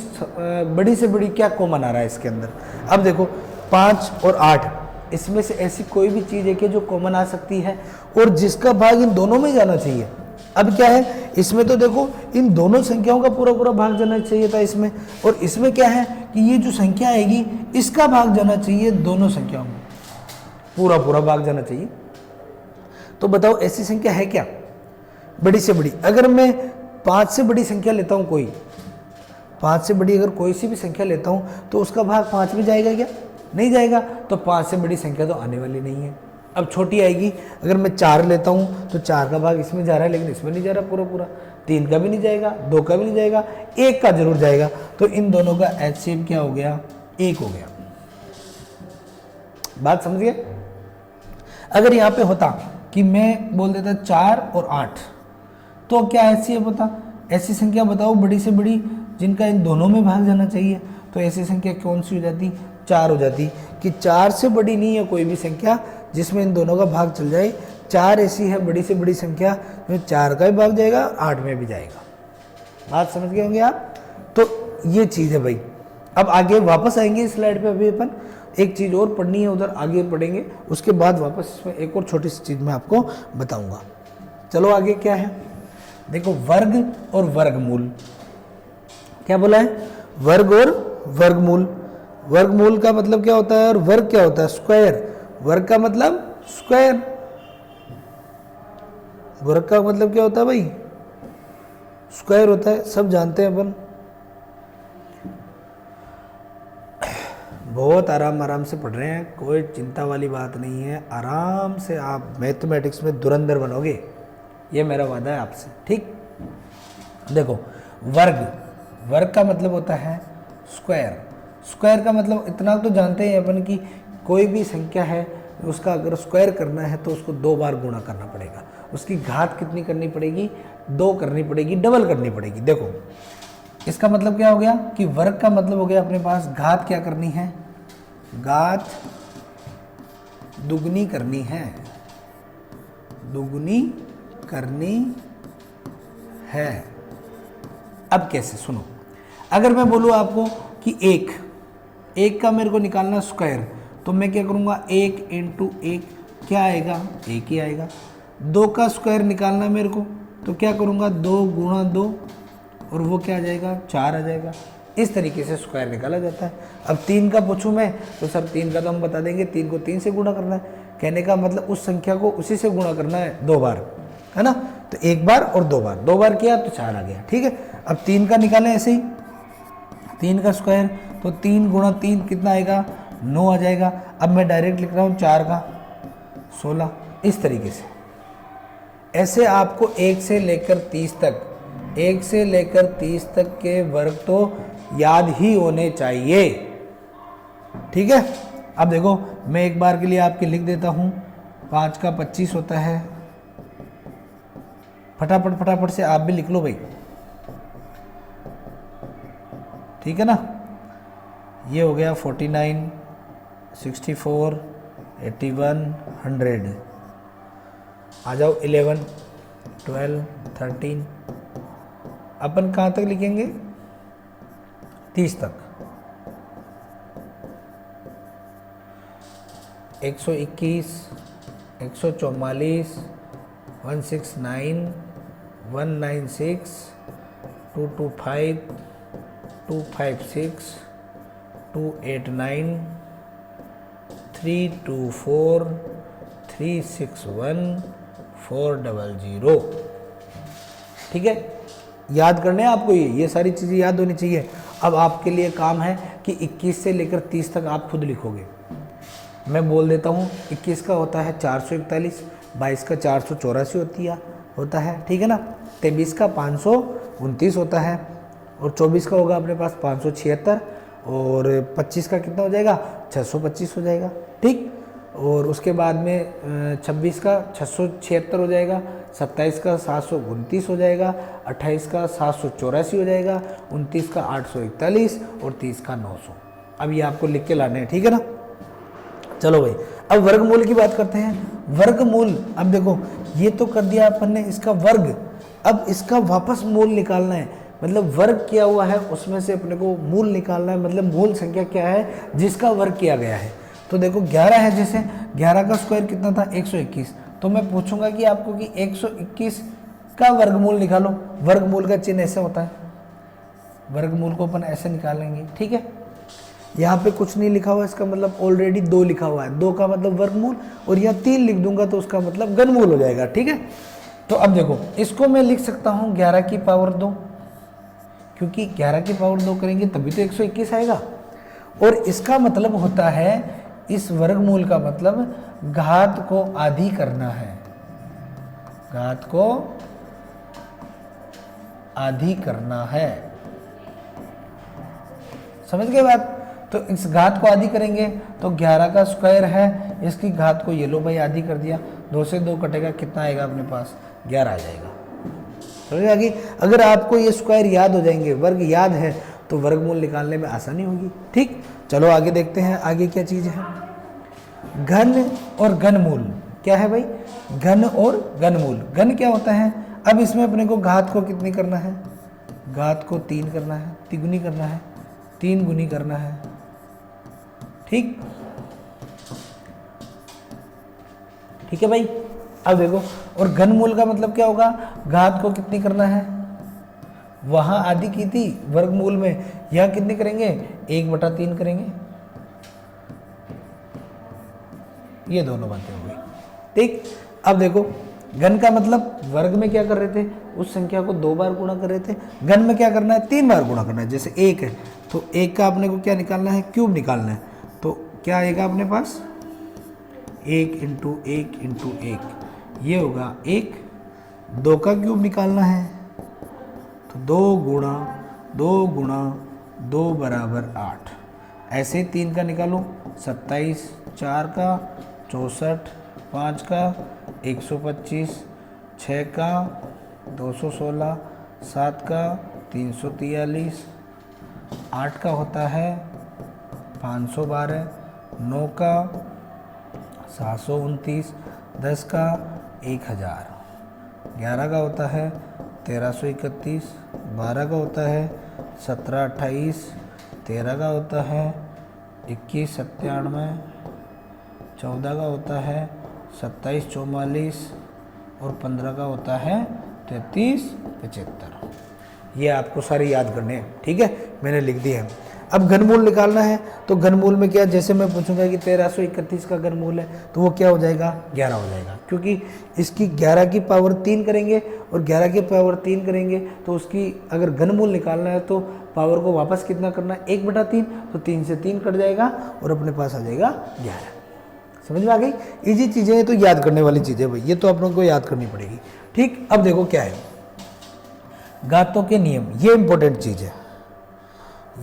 Speaker 1: बड़ी से बड़ी क्या कॉमन आ रहा है इसके अंदर। अब देखो 5 और 8, इसमें से ऐसी कोई भी चीज है कि जो कॉमन आ सकती है और जिसका भाग इन दोनों में जाना चाहिए। अब क्या है इसमें, तो देखो इन दोनों संख्याओं का पूरा पूरा भाग जाना चाहिए था इसमें, और इसमें क्या है कि ये जो संख्या आएगी इसका भाग जाना चाहिए दोनों संख्याओं में, पूरा पूरा भाग जाना चाहिए। तो बताओ ऐसी संख्या है क्या बड़ी से बड़ी? अगर मैं 5 से बड़ी संख्या लेता हूं, कोई 5 से बड़ी अगर कोई सी भी संख्या लेता हूं तो उसका भाग 5 में जाएगा क्या? नहीं जाएगा। तो 5 से बड़ी संख्या तो आने वाली नहीं है। अब छोटी आएगी, अगर मैं 4 लेता हूं तो 4 का भाग इसमें जा रहा है लेकिन इसमें नहीं जा रहा पूरा पूरा। 3 का भी नहीं जाएगा, 2 का भी नहीं जाएगा, 1 का जरूर जाएगा। तो इन दोनों का एचसीएफ क्या हो गया? 1 हो गया। बात समझ गए? अगर यहां पे होता कि मैं बोल देता 4 और 8 तो क्या एचसीएफ होता? ऐसी संख्या बताओ बड़ी से बड़ी जिनका इन दोनों में भाग जाना चाहिए। तो ऐसी संख्या कौन सी हो जाती? 4 हो जाती। कि 4 से बड़ी नहीं है कोई भी संख्या जिसमें इन दोनों का भाग चल जाए। 4 ऐसी है बड़ी से बड़ी संख्या जो 4 का भी भाग जाएगा, 8 में भी जाएगा। बात समझ गए होंगे आप? तो ये चीज़ है भाई। अब आगे वापस आएंगे इस स्लाइड पे। अभी अपन एक चीज़ और पढ़नी है, उधर आगे पढ़ेंगे, उसके बाद वापस इसमें एक और छोटी सी चीज़ मैं आपको बताऊंगा। चलो आगे क्या है, देखो वर्ग और वर्गमूल। क्या बोला है? वर्ग और वर्गमूल। वर्गमूल का मतलब क्या होता है और वर्ग क्या होता है? स्क्वायर। वर्ग का मतलब स्क्वायर। वर्ग का मतलब क्या होता है भाई? स्क्वायर होता है, सब जानते हैं अपन। बहुत आराम आराम से पढ़ रहे हैं, कोई चिंता वाली बात नहीं है। आराम से आप मैथमेटिक्स में धुरंधर बनोगे, ये मेरा वादा है आपसे। ठीक, देखो वर्ग, वर्ग का मतलब होता है स्क्वायर। स्क्वायर का मतलब इतना तो जानते हैं अपन कि कोई भी संख्या है उसका अगर स्क्वायर करना है तो उसको 2 बार गुणा करना पड़ेगा। उसकी घात कितनी करनी पड़ेगी? 2 करनी पड़ेगी, डबल करनी पड़ेगी। देखो इसका मतलब क्या हो गया कि वर्ग का मतलब हो गया अपने पास घात क्या करनी है? घात दुगनी करनी है, दुगनी करनी है। अब कैसे, सुनो, अगर मैं बोलूँ आपको कि एक का मेरे को निकालना स्क्वायर, तो मैं क्या करूँगा, 1 इंटू 1 क्या आएगा, 1 ही आएगा। 2 का स्क्वायर निकालना मेरे को, तो क्या करूँगा, 2 गुणा 2 और वो क्या आ जाएगा, 4 आ जाएगा। इस तरीके से स्क्वायर निकाला जाता है। अब 3 का पूछूं मैं तो सर 3 का तो हम बता देंगे, 3 को 3 से गुणा करना है। कहने का मतलब उस संख्या को उसी से गुणा करना है 2 बार, है ना। तो 1 बार और 2 बार किया तो 4 आ गया, ठीक है। अब 3 का निकालें ऐसे ही, 3 का स्क्वायर, तो 3 गुणा 3 कितना आएगा, 9 आ जाएगा। अब मैं डायरेक्ट लिख रहा हूँ 4 का 16। इस तरीके से ऐसे आपको 1 से लेकर 30 तक, 1 से लेकर 30 तक के वर्ग तो याद ही होने चाहिए, ठीक है। अब देखो मैं एक बार के लिए आपके लिख देता हूँ, 5 का 25 होता है। फटाफट से आप भी लिख लो भाई, ठीक है ना। ये हो गया 49, 64, 81, 100। आ जाओ 11, 12, 13, अपन कहाँ तक लिखेंगे, 30 तक। 121, 144, 169, 196, 225, 256, 289, 324, 361, 400। ठीक है, याद करने हैं आपको, ये सारी चीज़ें याद होनी चाहिए। अब आपके लिए काम है कि 21 से लेकर 30 तक आप खुद लिखोगे। मैं बोल देता हूँ, 21 का होता है 441, 22 का 484 होता है, ठीक है ना। 23 का 529 होता है, और 24 का होगा अपने पास 576, और 25 का कितना हो जाएगा, 625 हो जाएगा, ठीक। और उसके बाद में 26 का 676 हो जाएगा, 27 का 729 हो जाएगा, 28 का 784 हो जाएगा, 29 का 841 और 30 का 900। अब ये आपको लिख के लाने हैं, ठीक है ना। चलो भाई, अब वर्गमूल की बात करते हैं। वर्गमूल, अब देखो ये तो कर दिया अपन ने इसका वर्ग, अब इसका वापस मूल निकालना है। मतलब वर्ग किया हुआ है उसमें से अपने को मूल निकालना है, मतलब मूल संख्या क्या है जिसका वर्ग किया गया है। तो देखो 11 है, जैसे 11 का स्क्वायर कितना था, 121। तो मैं पूछूंगा कि आपको कि 121 का वर्गमूल निकालो। वर्गमूल का चिन्ह ऐसे होता है, वर्गमूल को अपन ऐसे निकालेंगे, ठीक है। यहाँ पे कुछ नहीं लिखा हुआ, इसका मतलब ऑलरेडी 2 लिखा हुआ है, 2 का मतलब वर्गमूल, और यहाँ 3 लिख दूंगा तो उसका मतलब घनमूल हो जाएगा, ठीक है। तो अब देखो इसको मैं लिख सकता हूँ 11 की पावर 2, क्योंकि 11 की पावर 2 करेंगे तभी तो 121 आएगा। और इसका मतलब होता है, इस वर्गमूल का मतलब घात को आधी करना है, घात को आधी करना है, समझ गए बात। तो इस घात को आधी करेंगे तो 11 का स्क्वायर है, इसकी घात को ये लो भाई आधी कर दिया, 2 से 2 कटेगा, कितना आएगा अपने पास, 11 आ जाएगा। समझ आगे, अगर आपको ये स्क्वायर याद हो जाएंगे, वर्ग याद है, तो वर्गमूल निकालने में आसानी होगी, ठीक। चलो आगे देखते हैं, आगे क्या चीज़ है। घन और घनमूल क्या है भाई, घन और घनमूल। घन क्या होता है, अब इसमें अपने को घात को कितनी करना है, घात को 3 करना है, तिगुनी करना है, 3 गुनी करना है, ठीक, ठीक है भाई। अब देखो, और घनमूल का मतलब क्या होगा, घात को कितनी करना है, वहां आधी की थी वर्गमूल में, यहां कितनी करेंगे, 1/3 करेंगे। ये दोनों बातें हो गई, ठीक। अब देखो घन का मतलब, वर्ग में क्या कर रहे थे, उस संख्या को 2 बार गुणा कर रहे थे, घन में क्या करना है, 3 बार गुणा करना है। जैसे 1 है तो 1 का अपने को क्या निकालना है, क्यूब निकालना है। तो क्या आएगा अपने पास, 1 इंटू 1 इंटू 1, ये होगा 1। 2 का क्यूब निकालना है, तो 2 गुणा 2 बराबर 8। ऐसे 3 का निकालो, 27, 4 का 64, 5 का 125, 6 का 216, 7 का 343, 8 का होता है 512, 9 का 729, 10 का 1000, 11 का होता है 1331, 12 का होता है 1728, 13 का होता है 2197, 14 का होता है 2744 और 15 का होता है 3375। ये आपको सारे याद करने हैं, ठीक है, मैंने लिख दिए हैं। अब घनमूल निकालना है तो घनमूल में क्या, जैसे मैं पूछूंगा कि 1331 का घनमूल है तो वो क्या हो जाएगा, 11 हो जाएगा, क्योंकि इसकी 11 की पावर 3 करेंगे और 11 की पावर 3 करेंगे तो उसकी अगर घनमूल निकालना है तो पावर को वापस कितना करना है, 1/3, तो 3 से 3 कट जाएगा और अपने पास आ जाएगा 11। समझ में आ गई? इजी चीज़ें हैं तो याद करने वाली चीज़ें भाई, ये तो आप लोगों को याद करनी पड़ेगी। ठीक, अब देखो क्या है घातों के नियम, ये इंपॉर्टेंट चीज़ है,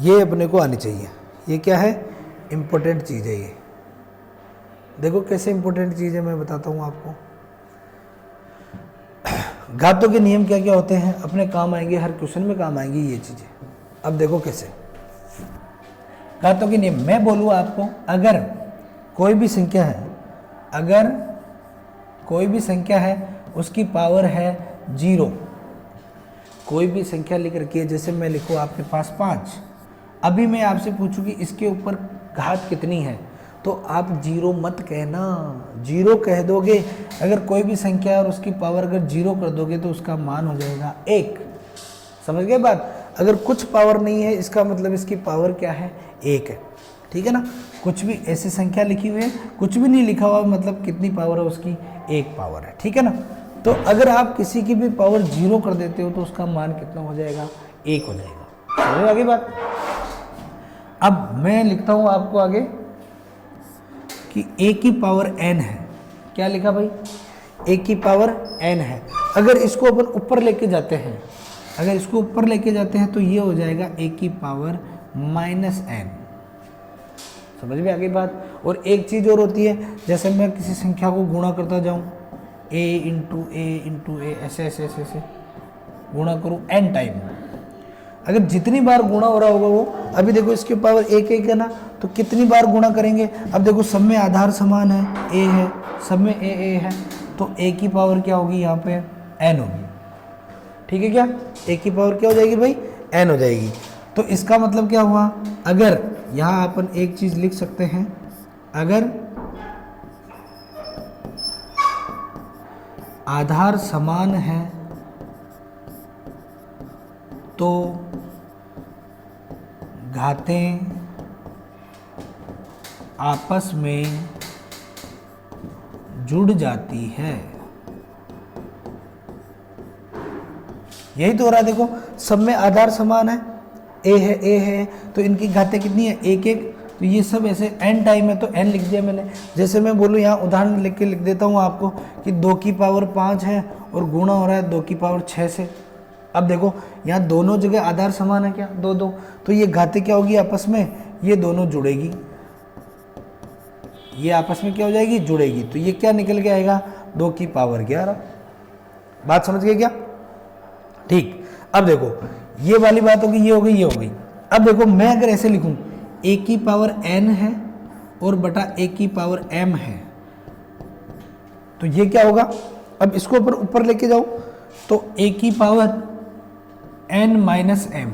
Speaker 1: ये अपने को आनी चाहिए। ये क्या है, इंपॉर्टेंट चीज़ है। ये देखो कैसे इंपॉर्टेंट चीज़ है, मैं बताता हूँ आपको। घातों के नियम क्या क्या होते हैं, अपने काम आएंगे, हर क्वेश्चन में काम आएंगी ये चीज़ें। अब देखो कैसे घातों के नियम, मैं बोलूँ आपको, अगर कोई भी संख्या है, अगर कोई भी संख्या है उसकी पावर है 0, कोई भी संख्या लिख रखी है, जैसे मैं लिखूँ आपके पास 5, अभी मैं आपसे पूछूं कि इसके ऊपर घात कितनी है, तो आप 0 मत कहना, 0 कह दोगे। अगर कोई भी संख्या और उसकी पावर अगर 0 कर दोगे तो उसका मान हो जाएगा 1। समझ गए बात? अगर कुछ पावर नहीं है इसका मतलब इसकी पावर क्या है, 1 है। ठीक है ना? कुछ भी ऐसी संख्या लिखी हुई है, कुछ भी नहीं लिखा हुआ, मतलब कितनी पावर है उसकी, 1 पावर है। ठीक है ना? तो अगर आप किसी की भी पावर 0 कर देते हो तो उसका मान कितना हो जाएगा, 1 हो जाएगा। समझ आगे बात? अब मैं लिखता हूं आपको आगे कि a की पावर n है। क्या लिखा भाई, a की पावर n है। अगर इसको अपन ऊपर लेके जाते हैं, अगर इसको ऊपर लेके जाते हैं तो ये हो जाएगा a की पावर -n। समझ में आ गई बात? और एक चीज़ और होती है, जैसे मैं किसी संख्या को गुणा करता जाऊं, a इंटू ए ऐसे ऐसे ऐसे ऐसे गुणा करूं n टाइम, अगर जितनी बार गुणा हो रहा होगा वो, अभी देखो इसके पावर 1 है ना, तो कितनी बार गुणा करेंगे। अब देखो सब में आधार समान है, a है, सब में a है, तो a की पावर क्या होगी, यहाँ पे n होगी। ठीक है क्या, a की पावर क्या हो जाएगी भाई, n हो जाएगी। तो इसका मतलब क्या हुआ, अगर यहाँ अपन एक चीज लिख सकते हैं, अगर आधार समान है तो घातें आपस में जुड़ जाती है। यही तो हो रहा है। देखो सब में आधार समान है, a है, तो इनकी घातें कितनी है, 1, तो ये सब ऐसे n टाइम है तो n लिख दिया मैंने। जैसे मैं बोलूँ यहाँ उदाहरण लिख के लिख देता हूँ आपको कि 2 की पावर 5 है और गुणा हो रहा है 2 की पावर 6 से। अब देखो यहाँ दोनों जगह आधार समान है क्या, 2, तो ये घातें क्या होगी आपस में, ये दोनों जुड़ेगी, ये आपस में क्या हो जाएगी, जुड़ेगी। तो ये क्या निकल के आएगा, 2 की पावर 11। बात समझ गए क्या? ठीक। अब देखो ये वाली बात होगी, ये हो गई, ये हो गई। अब देखो मैं अगर ऐसे लिखूं, a की पावर n है और बटा a की पावर m है, तो ये क्या होगा, अब इसको ऊपर लेके जाओ तो a की पावर n माइनस m,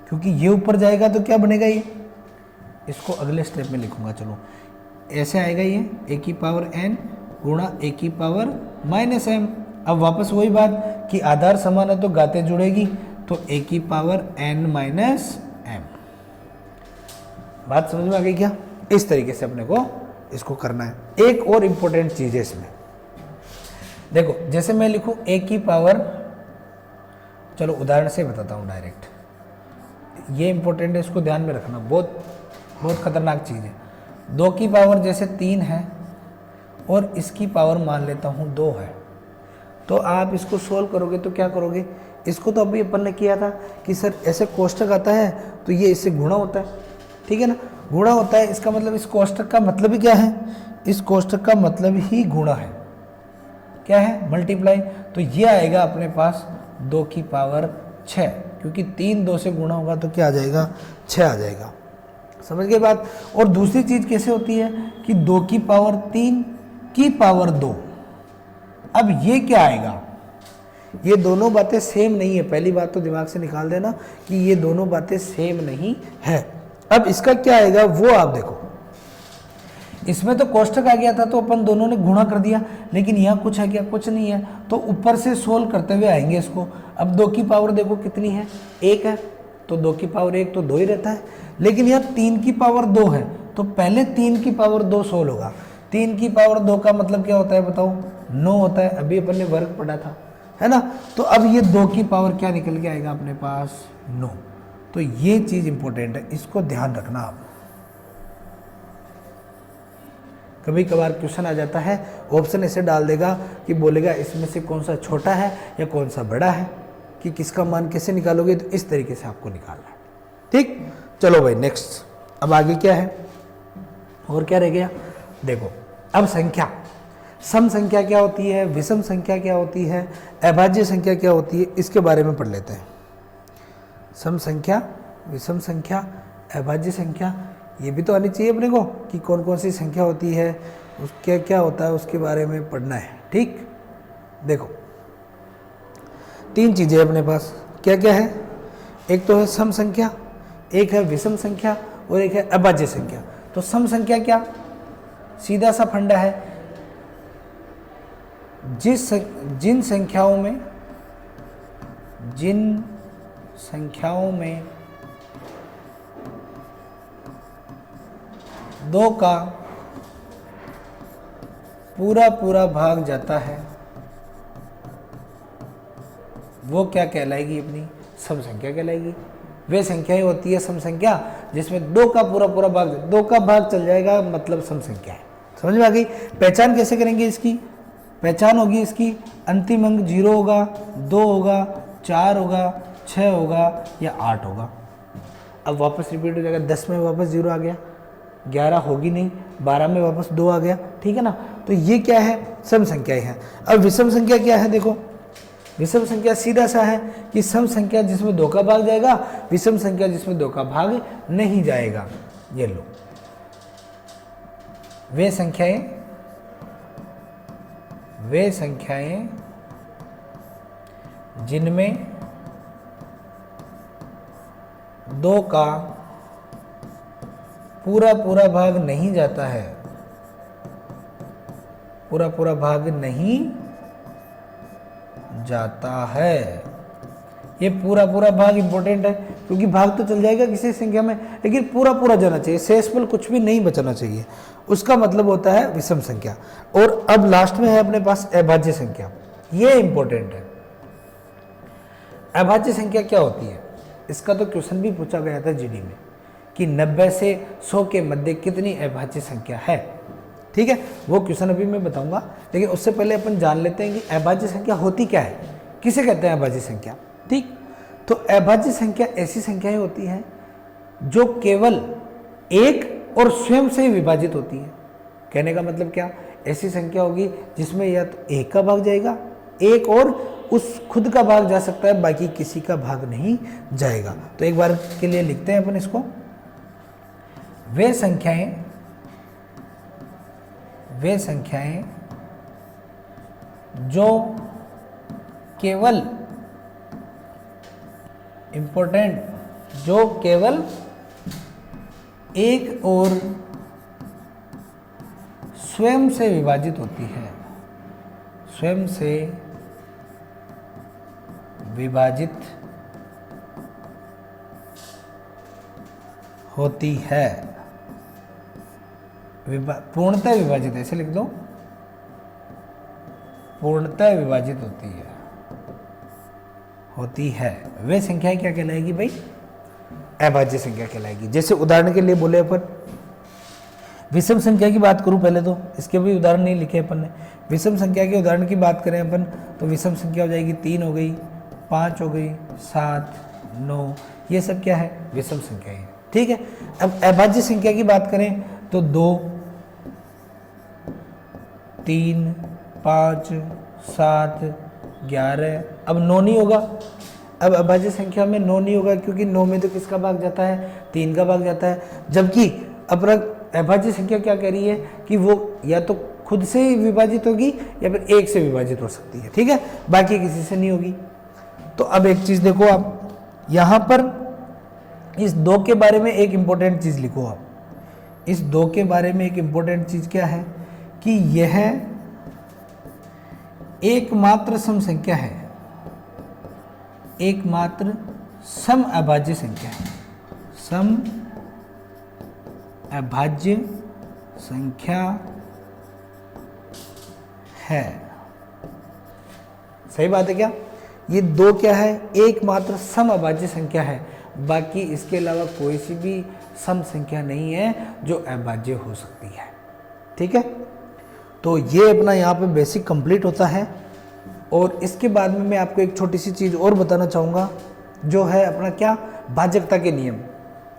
Speaker 1: क्योंकि ये ऊपर जाएगा तो क्या बनेगा, ये इसको अगले स्टेप में लिखूंगा। चलो ऐसे आएगा, ये a की पावर n गुणा a की पावर माइनस m। अब वापस वही बात कि आधार समान है तो घातें जुड़ेगी, तो a की पावर n माइनस m। बात समझ में आ गई क्या? इस तरीके से अपने को इसको करना है। एक और इंपॉर्टेंट चीज है इसमें, देखो जैसे मैं लिखूं a की पावर, चलो उदाहरण से बताता हूं डायरेक्ट, ये इंपॉर्टेंट है, इसको ध्यान में रखना, बहुत बहुत खतरनाक चीज है। 2 की पावर जैसे 3 है और इसकी पावर मान लेता हूं 2 है, तो आप इसको सोल्व करोगे तो क्या करोगे, इसको तो अभी अपन ने किया था कि सर ऐसे कोष्टक आता है तो ये इससे गुणा होता है। ठीक है ना, गुणा होता है, इसका मतलब इस कोष्टक का मतलब ही क्या है, इस कोष्टक का मतलब ही गुणा है, क्या है, मल्टीप्लाई। तो ये आएगा अपने पास 2 की पावर 6, क्योंकि 3 2 से गुणा होगा तो क्या आ जाएगा, 6 आ जाएगा। समझ गए बात? और दूसरी चीज कैसे होती है कि 2 की पावर 3 की पावर 2, अब ये क्या आएगा, ये दोनों बातें सेम नहीं है, पहली बात तो दिमाग से निकाल देना कि ये दोनों बातें सेम नहीं है। अब इसका क्या आएगा वो आप देखो, इसमें तो कोष्टक आ गया था तो अपन दोनों ने गुणा कर दिया, लेकिन यहाँ कुछ है क्या, कुछ नहीं है, तो ऊपर से सोल्व करते हुए आएंगे इसको। अब 2 की पावर देखो कितनी है, 1 है, तो 2 की पावर 1 तो 2 ही रहता है, लेकिन यहाँ 3 की पावर 2 है, तो पहले 3 की पावर 2 सोल्व होगा। 3 की पावर 2 का मतलब क्या होता है बताओ, 9 होता है, अभी अपन ने वर्ग पढ़ा था, है ना। तो अब ये 2 की पावर क्या निकल के आएगा अपने पास, 9। तो ये चीज़ इंपॉर्टेंट है, इसको ध्यान रखना आप। कभी कभार क्वेश्चन आ जाता है, ऑप्शन ऐसे डाल देगा कि बोलेगा इसमें से कौन सा छोटा है या कौन सा बड़ा है, कि किसका मान कैसे निकालोगे, तो इस तरीके से आपको निकालना है। ठीक, चलो भाई नेक्स्ट, अब आगे क्या है और क्या रह गया, देखो अब संख्या, सम संख्या क्या होती है, विषम संख्या क्या होती है, अभाज्य संख्या क्या होती है, इसके बारे में पढ़ लेते हैं। सम संख्या, विषम संख्या, अभाज्य संख्या, ये भी तो आनी चाहिए अपने को कि कौन कौन सी संख्या होती है, उसके क्या होता है, उसके बारे में पढ़ना है। ठीक, देखो 3 चीज़ें अपने पास, क्या क्या है, एक तो है सम संख्या, एक है विषम संख्या और एक है अभाज्य संख्या। तो सम संख्या क्या, सीधा सा फंडा है, जिन संख्याओं में 2 का पूरा भाग जाता है वो क्या कहलाएगी, अपनी सम संख्या कहलाएगी। वे संख्याएं होती है सम संख्या जिसमें 2 का पूरा भाग, 2 का भाग चल जाएगा मतलब सम संख्या है। समझ में आ गई। पहचान कैसे करेंगे इसकी, पहचान होगी इसकी, अंतिम अंक 0 होगा, 2 होगा, 4 होगा, 6 होगा या 8 होगा। अब वापस रिपीट हो जाएगा, 10 में वापस 0 आ गया, 11 होगी नहीं, 12 में वापस 2 आ गया, ठीक है ना। तो ये क्या है, सम संख्याएं हैं। अब विषम संख्या क्या है, देखो विषम संख्या सीधा सा है कि सम संख्या जिसमें 2 का भाग जाएगा, विषम संख्या जिसमें 2 का भाग नहीं जाएगा। ये लो, वे संख्याएं जिनमें 2 का पूरा भाग नहीं जाता है, पूरा भाग नहीं जाता है। ये पूरा भाग इंपॉर्टेंट है क्योंकि भाग तो चल जाएगा किसी संख्या में, लेकिन पूरा जाना चाहिए, शेषफल कुछ भी नहीं बचना चाहिए, उसका मतलब होता है विषम संख्या। और अब लास्ट में है अपने पास अभाज्य संख्या, ये इंपॉर्टेंट है। अभाज्य संख्या क्या होती है, इसका तो क्वेश्चन भी पूछा गया था जीडी में कि 90 से 100 के मध्य कितनी अभाज्य संख्या है। ठीक है, वो क्वेश्चन अभी मैं बताऊंगा, लेकिन उससे पहले अपन जान लेते हैं कि अभाज्य संख्या होती क्या है, किसे कहते हैं अभाज्य संख्या। ठीक, तो अभाज्य संख्या ऐसी संख्याएं होती हैं जो केवल एक और स्वयं से ही विभाजित होती है। कहने का मतलब क्या, ऐसी संख्या होगी जिसमें या तो एक का भाग जाएगा, एक और उस खुद का भाग जा सकता है, बाकी किसी का भाग नहीं जाएगा। तो एक बार के लिए लिखते हैं अपन इसको, वे संख्याएं जो केवल इंपॉर्टेंट, जो केवल एक और स्वयं से विभाजित होती है, स्वयं से विभाजित होती है, पूर्णतः विभाजित, ऐसे लिख दो, पूर्णतः विभाजित होती है, वे संख्याएं क्या कहलाएगी भाई, अभाज्य संख्या कहलाएगी। जैसे उदाहरण के लिए बोले अपन, विषम संख्या की बात करूं पहले, तो इसके भी उदाहरण नहीं लिखे अपन ने। विषम संख्या के उदाहरण की बात करें अपन तो विषम संख्या हो जाएगी 3 हो गई, 5 हो गई, 7, 9, ये सब क्या है, विषम संख्याएं। ठीक है, अब अभाज्य संख्या की बात करें तो 2, 3, 5, 7, 11, अब 9 नहीं होगा। अब अभाज्य संख्या में 9 नहीं होगा क्योंकि 9 में तो किसका भाग जाता है, 3 का भाग जाता है। जबकि अपना अभाज्य संख्या क्या कह रही है कि वो या तो खुद से ही विभाजित होगी या फिर 1 से विभाजित हो सकती है, ठीक है, बाकी किसी से नहीं होगी। तो अब एक चीज़ देखो, आप यहाँ पर इस 2 के बारे में एक इम्पोर्टेंट चीज़ लिखो। आप इस 2 के बारे में एक इम्पोर्टेंट चीज़ क्या है कि यह एकमात्र सम संख्या है, एकमात्र सम अभाज्य संख्या है, सम अभाज्य संख्या है। सही बात है क्या? ये 2 क्या है? एकमात्र सम अभाज्य संख्या है, बाकी इसके अलावा कोई सी भी सम संख्या नहीं है जो अभाज्य हो सकती है, ठीक है। तो ये अपना यहाँ पे बेसिक कंप्लीट होता है। और इसके बाद में मैं आपको एक छोटी सी चीज़ और बताना चाहूँगा, जो है अपना क्या, भाजकता के नियम।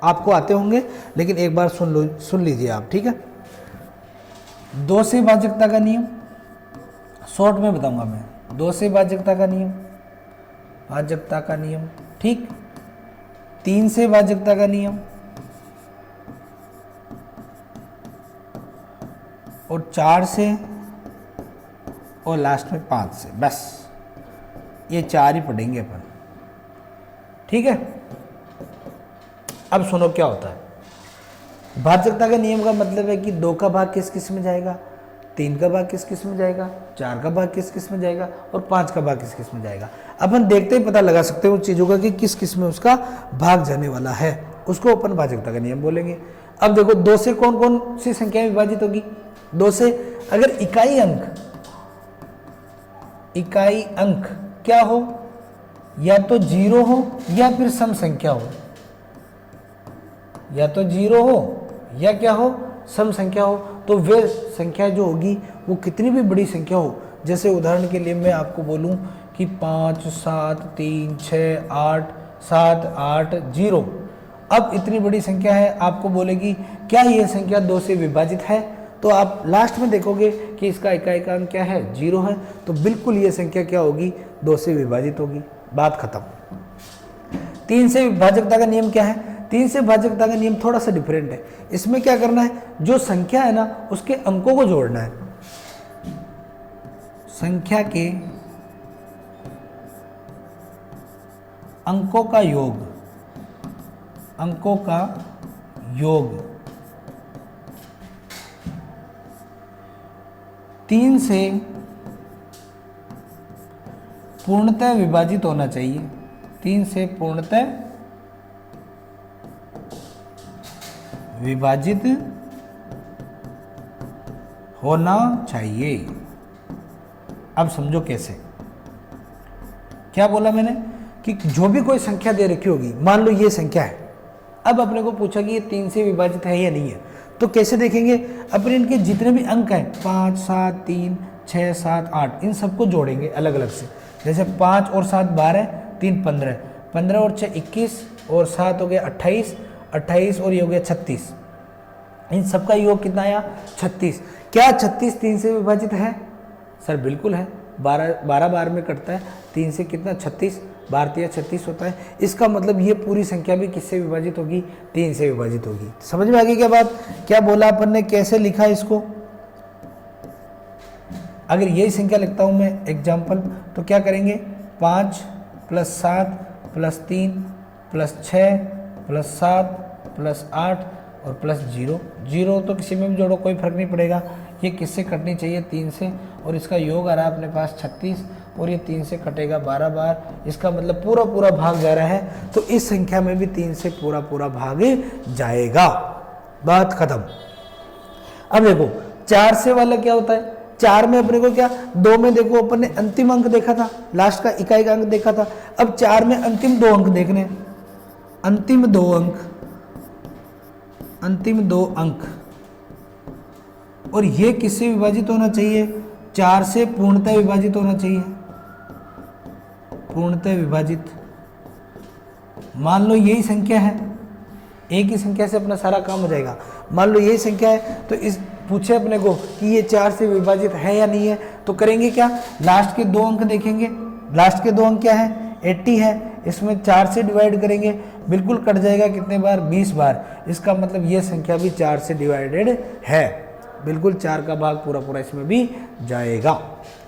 Speaker 1: आपको आते होंगे लेकिन एक बार सुन लीजिए आप, ठीक है। 2 से भाजकता का नियम शॉर्ट में बताऊंगा मैं। 2 से भाजकता का नियम, भाजकता का नियम, ठीक। 3 से भाजकता का नियम और 4 से और लास्ट में 5 से, बस ये 4 ही पढ़ेंगे अपन, ठीक है। अब सुनो क्या होता है। भाजकता का नियम का मतलब है कि 2 का भाग किस किस में जाएगा, 3 का भाग किस किस में जाएगा, 4 का भाग किस किस में जाएगा और 5 का भाग किस किस में जाएगा। अपन देखते ही पता लगा सकते हैं उन चीज़ों का कि किस किस में उसका भाग जाने वाला है, उसको अपन भाजकता का नियम बोलेंगे। अब देखो 2 से कौन कौन सी संख्याएं विभाजित होगी। 2 से अगर इकाई अंक क्या हो, या तो 0 हो या फिर सम संख्या हो, या तो 0 हो या क्या हो, सम संख्या हो, तो वे संख्या जो होगी वो कितनी भी बड़ी संख्या हो, जैसे उदाहरण के लिए मैं आपको बोलूं कि 5 7 3 6 8 7 8 0, अब इतनी बड़ी संख्या है, आपको बोलेगी क्या ये संख्या 2 से विभाजित है, तो आप लास्ट में देखोगे कि इसका इकाई का अंक क्या है, 0 है, तो बिल्कुल ये संख्या क्या होगी, 2 से विभाजित होगी, बात खत्म। 3 से भाजकता का नियम क्या है। 3 से भाजकता का नियम थोड़ा सा डिफरेंट है। इसमें क्या करना है, जो संख्या है ना उसके अंकों को जोड़ना है, संख्या के अंकों का योग, अंकों का योग 3 से पूर्णतः विभाजित होना चाहिए, 3 से पूर्णतः विभाजित होना चाहिए। अब समझो कैसे, क्या बोला मैंने कि जो भी कोई संख्या दे रखी होगी, मान लो ये संख्या है, अब अपने को पूछा कि ये 3 से विभाजित है या नहीं है, तो कैसे देखेंगे, अपने इनके जितने भी अंक हैं 5 7 3 6 7 8 इन सबको जोड़ेंगे अलग अलग से। जैसे 5 और 7 12, 3 15, 15 और 6 21 और 7 हो गया 28, 28 और ये हो गया 36, इन सबका योग कितना आया 36। क्या 36 3 से विभाजित है? सर बिल्कुल है, 12 बार में कटता है, 3 से कितना 36, 12 36 होता है। इसका मतलब ये पूरी संख्या भी किससे विभाजित होगी, 3 से विभाजित होगी। समझ में आ गई क्या बात, क्या बोला अपन ने, कैसे लिखा इसको। अगर यही संख्या लिखता हूं मैं एग्जाम्पल, तो क्या करेंगे, 5 + 7 + 3 + 6 + 7 + 8 और +0, 0 तो किसी में भी जोड़ो कोई फर्क नहीं पड़ेगा। ये किससे कटनी चाहिए, 3 से, और इसका योग आ रहा है अपने पास 36, और ये 3 से कटेगा 12 बार, इसका मतलब पूरा पूरा भाग जा रहा है, तो इस संख्या में भी 3 से पूरा पूरा भाग जाएगा, बात खत्म। अब देखो 4 से वाला क्या होता है, 4 में अपने को क्या, 2 में देखो अपन ने अंतिम अंक देखा था, लास्ट का इकाई का अंक देखा था, अब 4 में अंतिम 2 अंक देखने, अंतिम 2 अंक, अंतिम 2 अंक, और ये किससे विभाजित होना चाहिए, 4 से पूर्णतः विभाजित होना चाहिए, पूर्णतः विभाजित। मान लो यही संख्या है, एक ही संख्या से अपना सारा काम हो जाएगा। मान लो यही संख्या है, तो इस पूछे अपने को कि ये 4 से विभाजित है या नहीं है, तो करेंगे क्या, लास्ट के 2 अंक देखेंगे, लास्ट के 2 अंक क्या है, 80 है, इसमें 4 से डिवाइड करेंगे, बिल्कुल कट जाएगा, कितने बार, 20 बार। इसका मतलब ये संख्या भी 4 से डिवाइडेड है। बिल्कुल 4 का भाग पूरा पूरा इसमें भी जाएगा।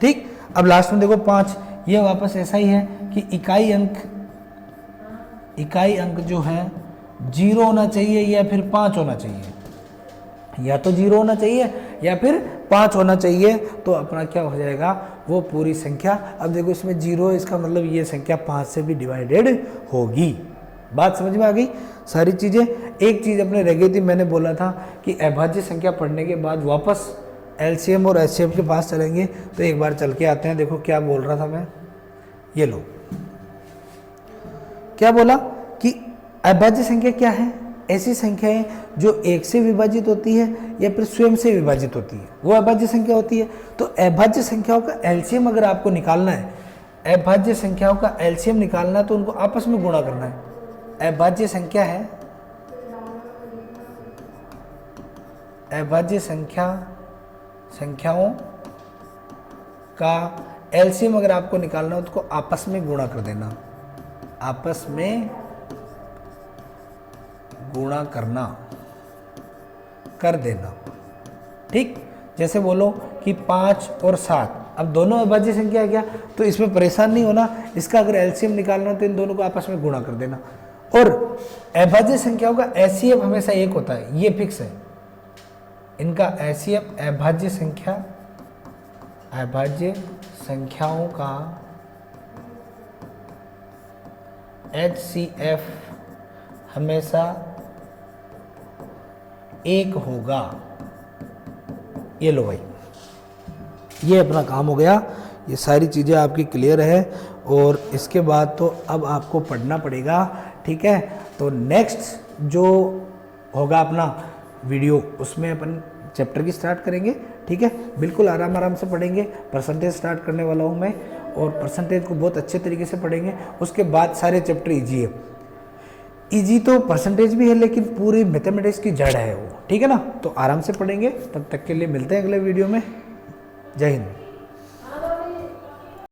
Speaker 1: ठीक, अब लास्ट में देखो 5, ये वापस ऐसा ही है कि इकाई अंक जो है 0 होना चाहिए या फिर 5 होना चाहिए, या तो 0 होना चाहिए या फिर 5 होना चाहिए, तो अपना क्या हो जाएगा, वो पूरी संख्या। अब देखो इसमें 0 है, इसका मतलब ये संख्या 5 से भी डिवाइडेड होगी। बात समझ में आ गई सारी चीज़ें। एक चीज़ अपने रह गई थी, मैंने बोला था कि अभाज्य संख्या पढ़ने के बाद वापस एलसीएम और एचसीएफ के पास चलेंगे, तो एक बार चल के आते हैं। देखो क्या बोल रहा था मैं, ये लो, क्या बोला कि अभाज्य संख्या क्या है, ऐसी संख्याएं जो 1 से विभाजित होती है या फिर स्वयं से विभाजित होती है, वो अभाज्य संख्या होती है। तो अभाज्य संख्याओं का एलसीएम अगर आपको निकालना है, अभाज्य संख्याओं का एलसीएम निकालना है, तो उनको आपस में गुणा करना है। अभाज्य संख्या है, अभाज्य संख्याओं का एलसीएम अगर आपको निकालना हो, तो उसको आपस में गुणा कर देना, आपस में गुणा कर देना। ठीक, जैसे बोलो कि 5 और 7, अब दोनों अभाज्य संख्या है क्या, तो इसमें परेशान नहीं होना, इसका अगर एलसीएम निकालना हो तो इन दोनों को आपस में गुणा कर देना। और अभाज्य संख्याओं का एचसीएफ हमेशा 1 होता है, ये फिक्स है। इनका एचसीएफ, अभाज्य संख्याओं का एचसीएफ हमेशा 1 होगा। ये लो भाई, ये अपना काम हो गया, ये सारी चीज़ें आपकी क्लियर है। और इसके बाद तो अब आपको पढ़ना पड़ेगा, ठीक है। तो नेक्स्ट जो होगा अपना वीडियो, उसमें अपन चैप्टर की स्टार्ट करेंगे, ठीक है। बिल्कुल आराम से पढ़ेंगे, परसेंटेज स्टार्ट करने वाला हूँ मैं, और परसेंटेज को बहुत अच्छे तरीके से पढ़ेंगे। उसके बाद सारे चैप्टर ईजी है, ईजी तो परसेंटेज भी है, लेकिन पूरी मैथमेटिक्स की जड़ है वो, ठीक है ना। तो आराम से पढ़ेंगे, तब तक के लिए मिलते हैं अगले वीडियो में। जय हिंद।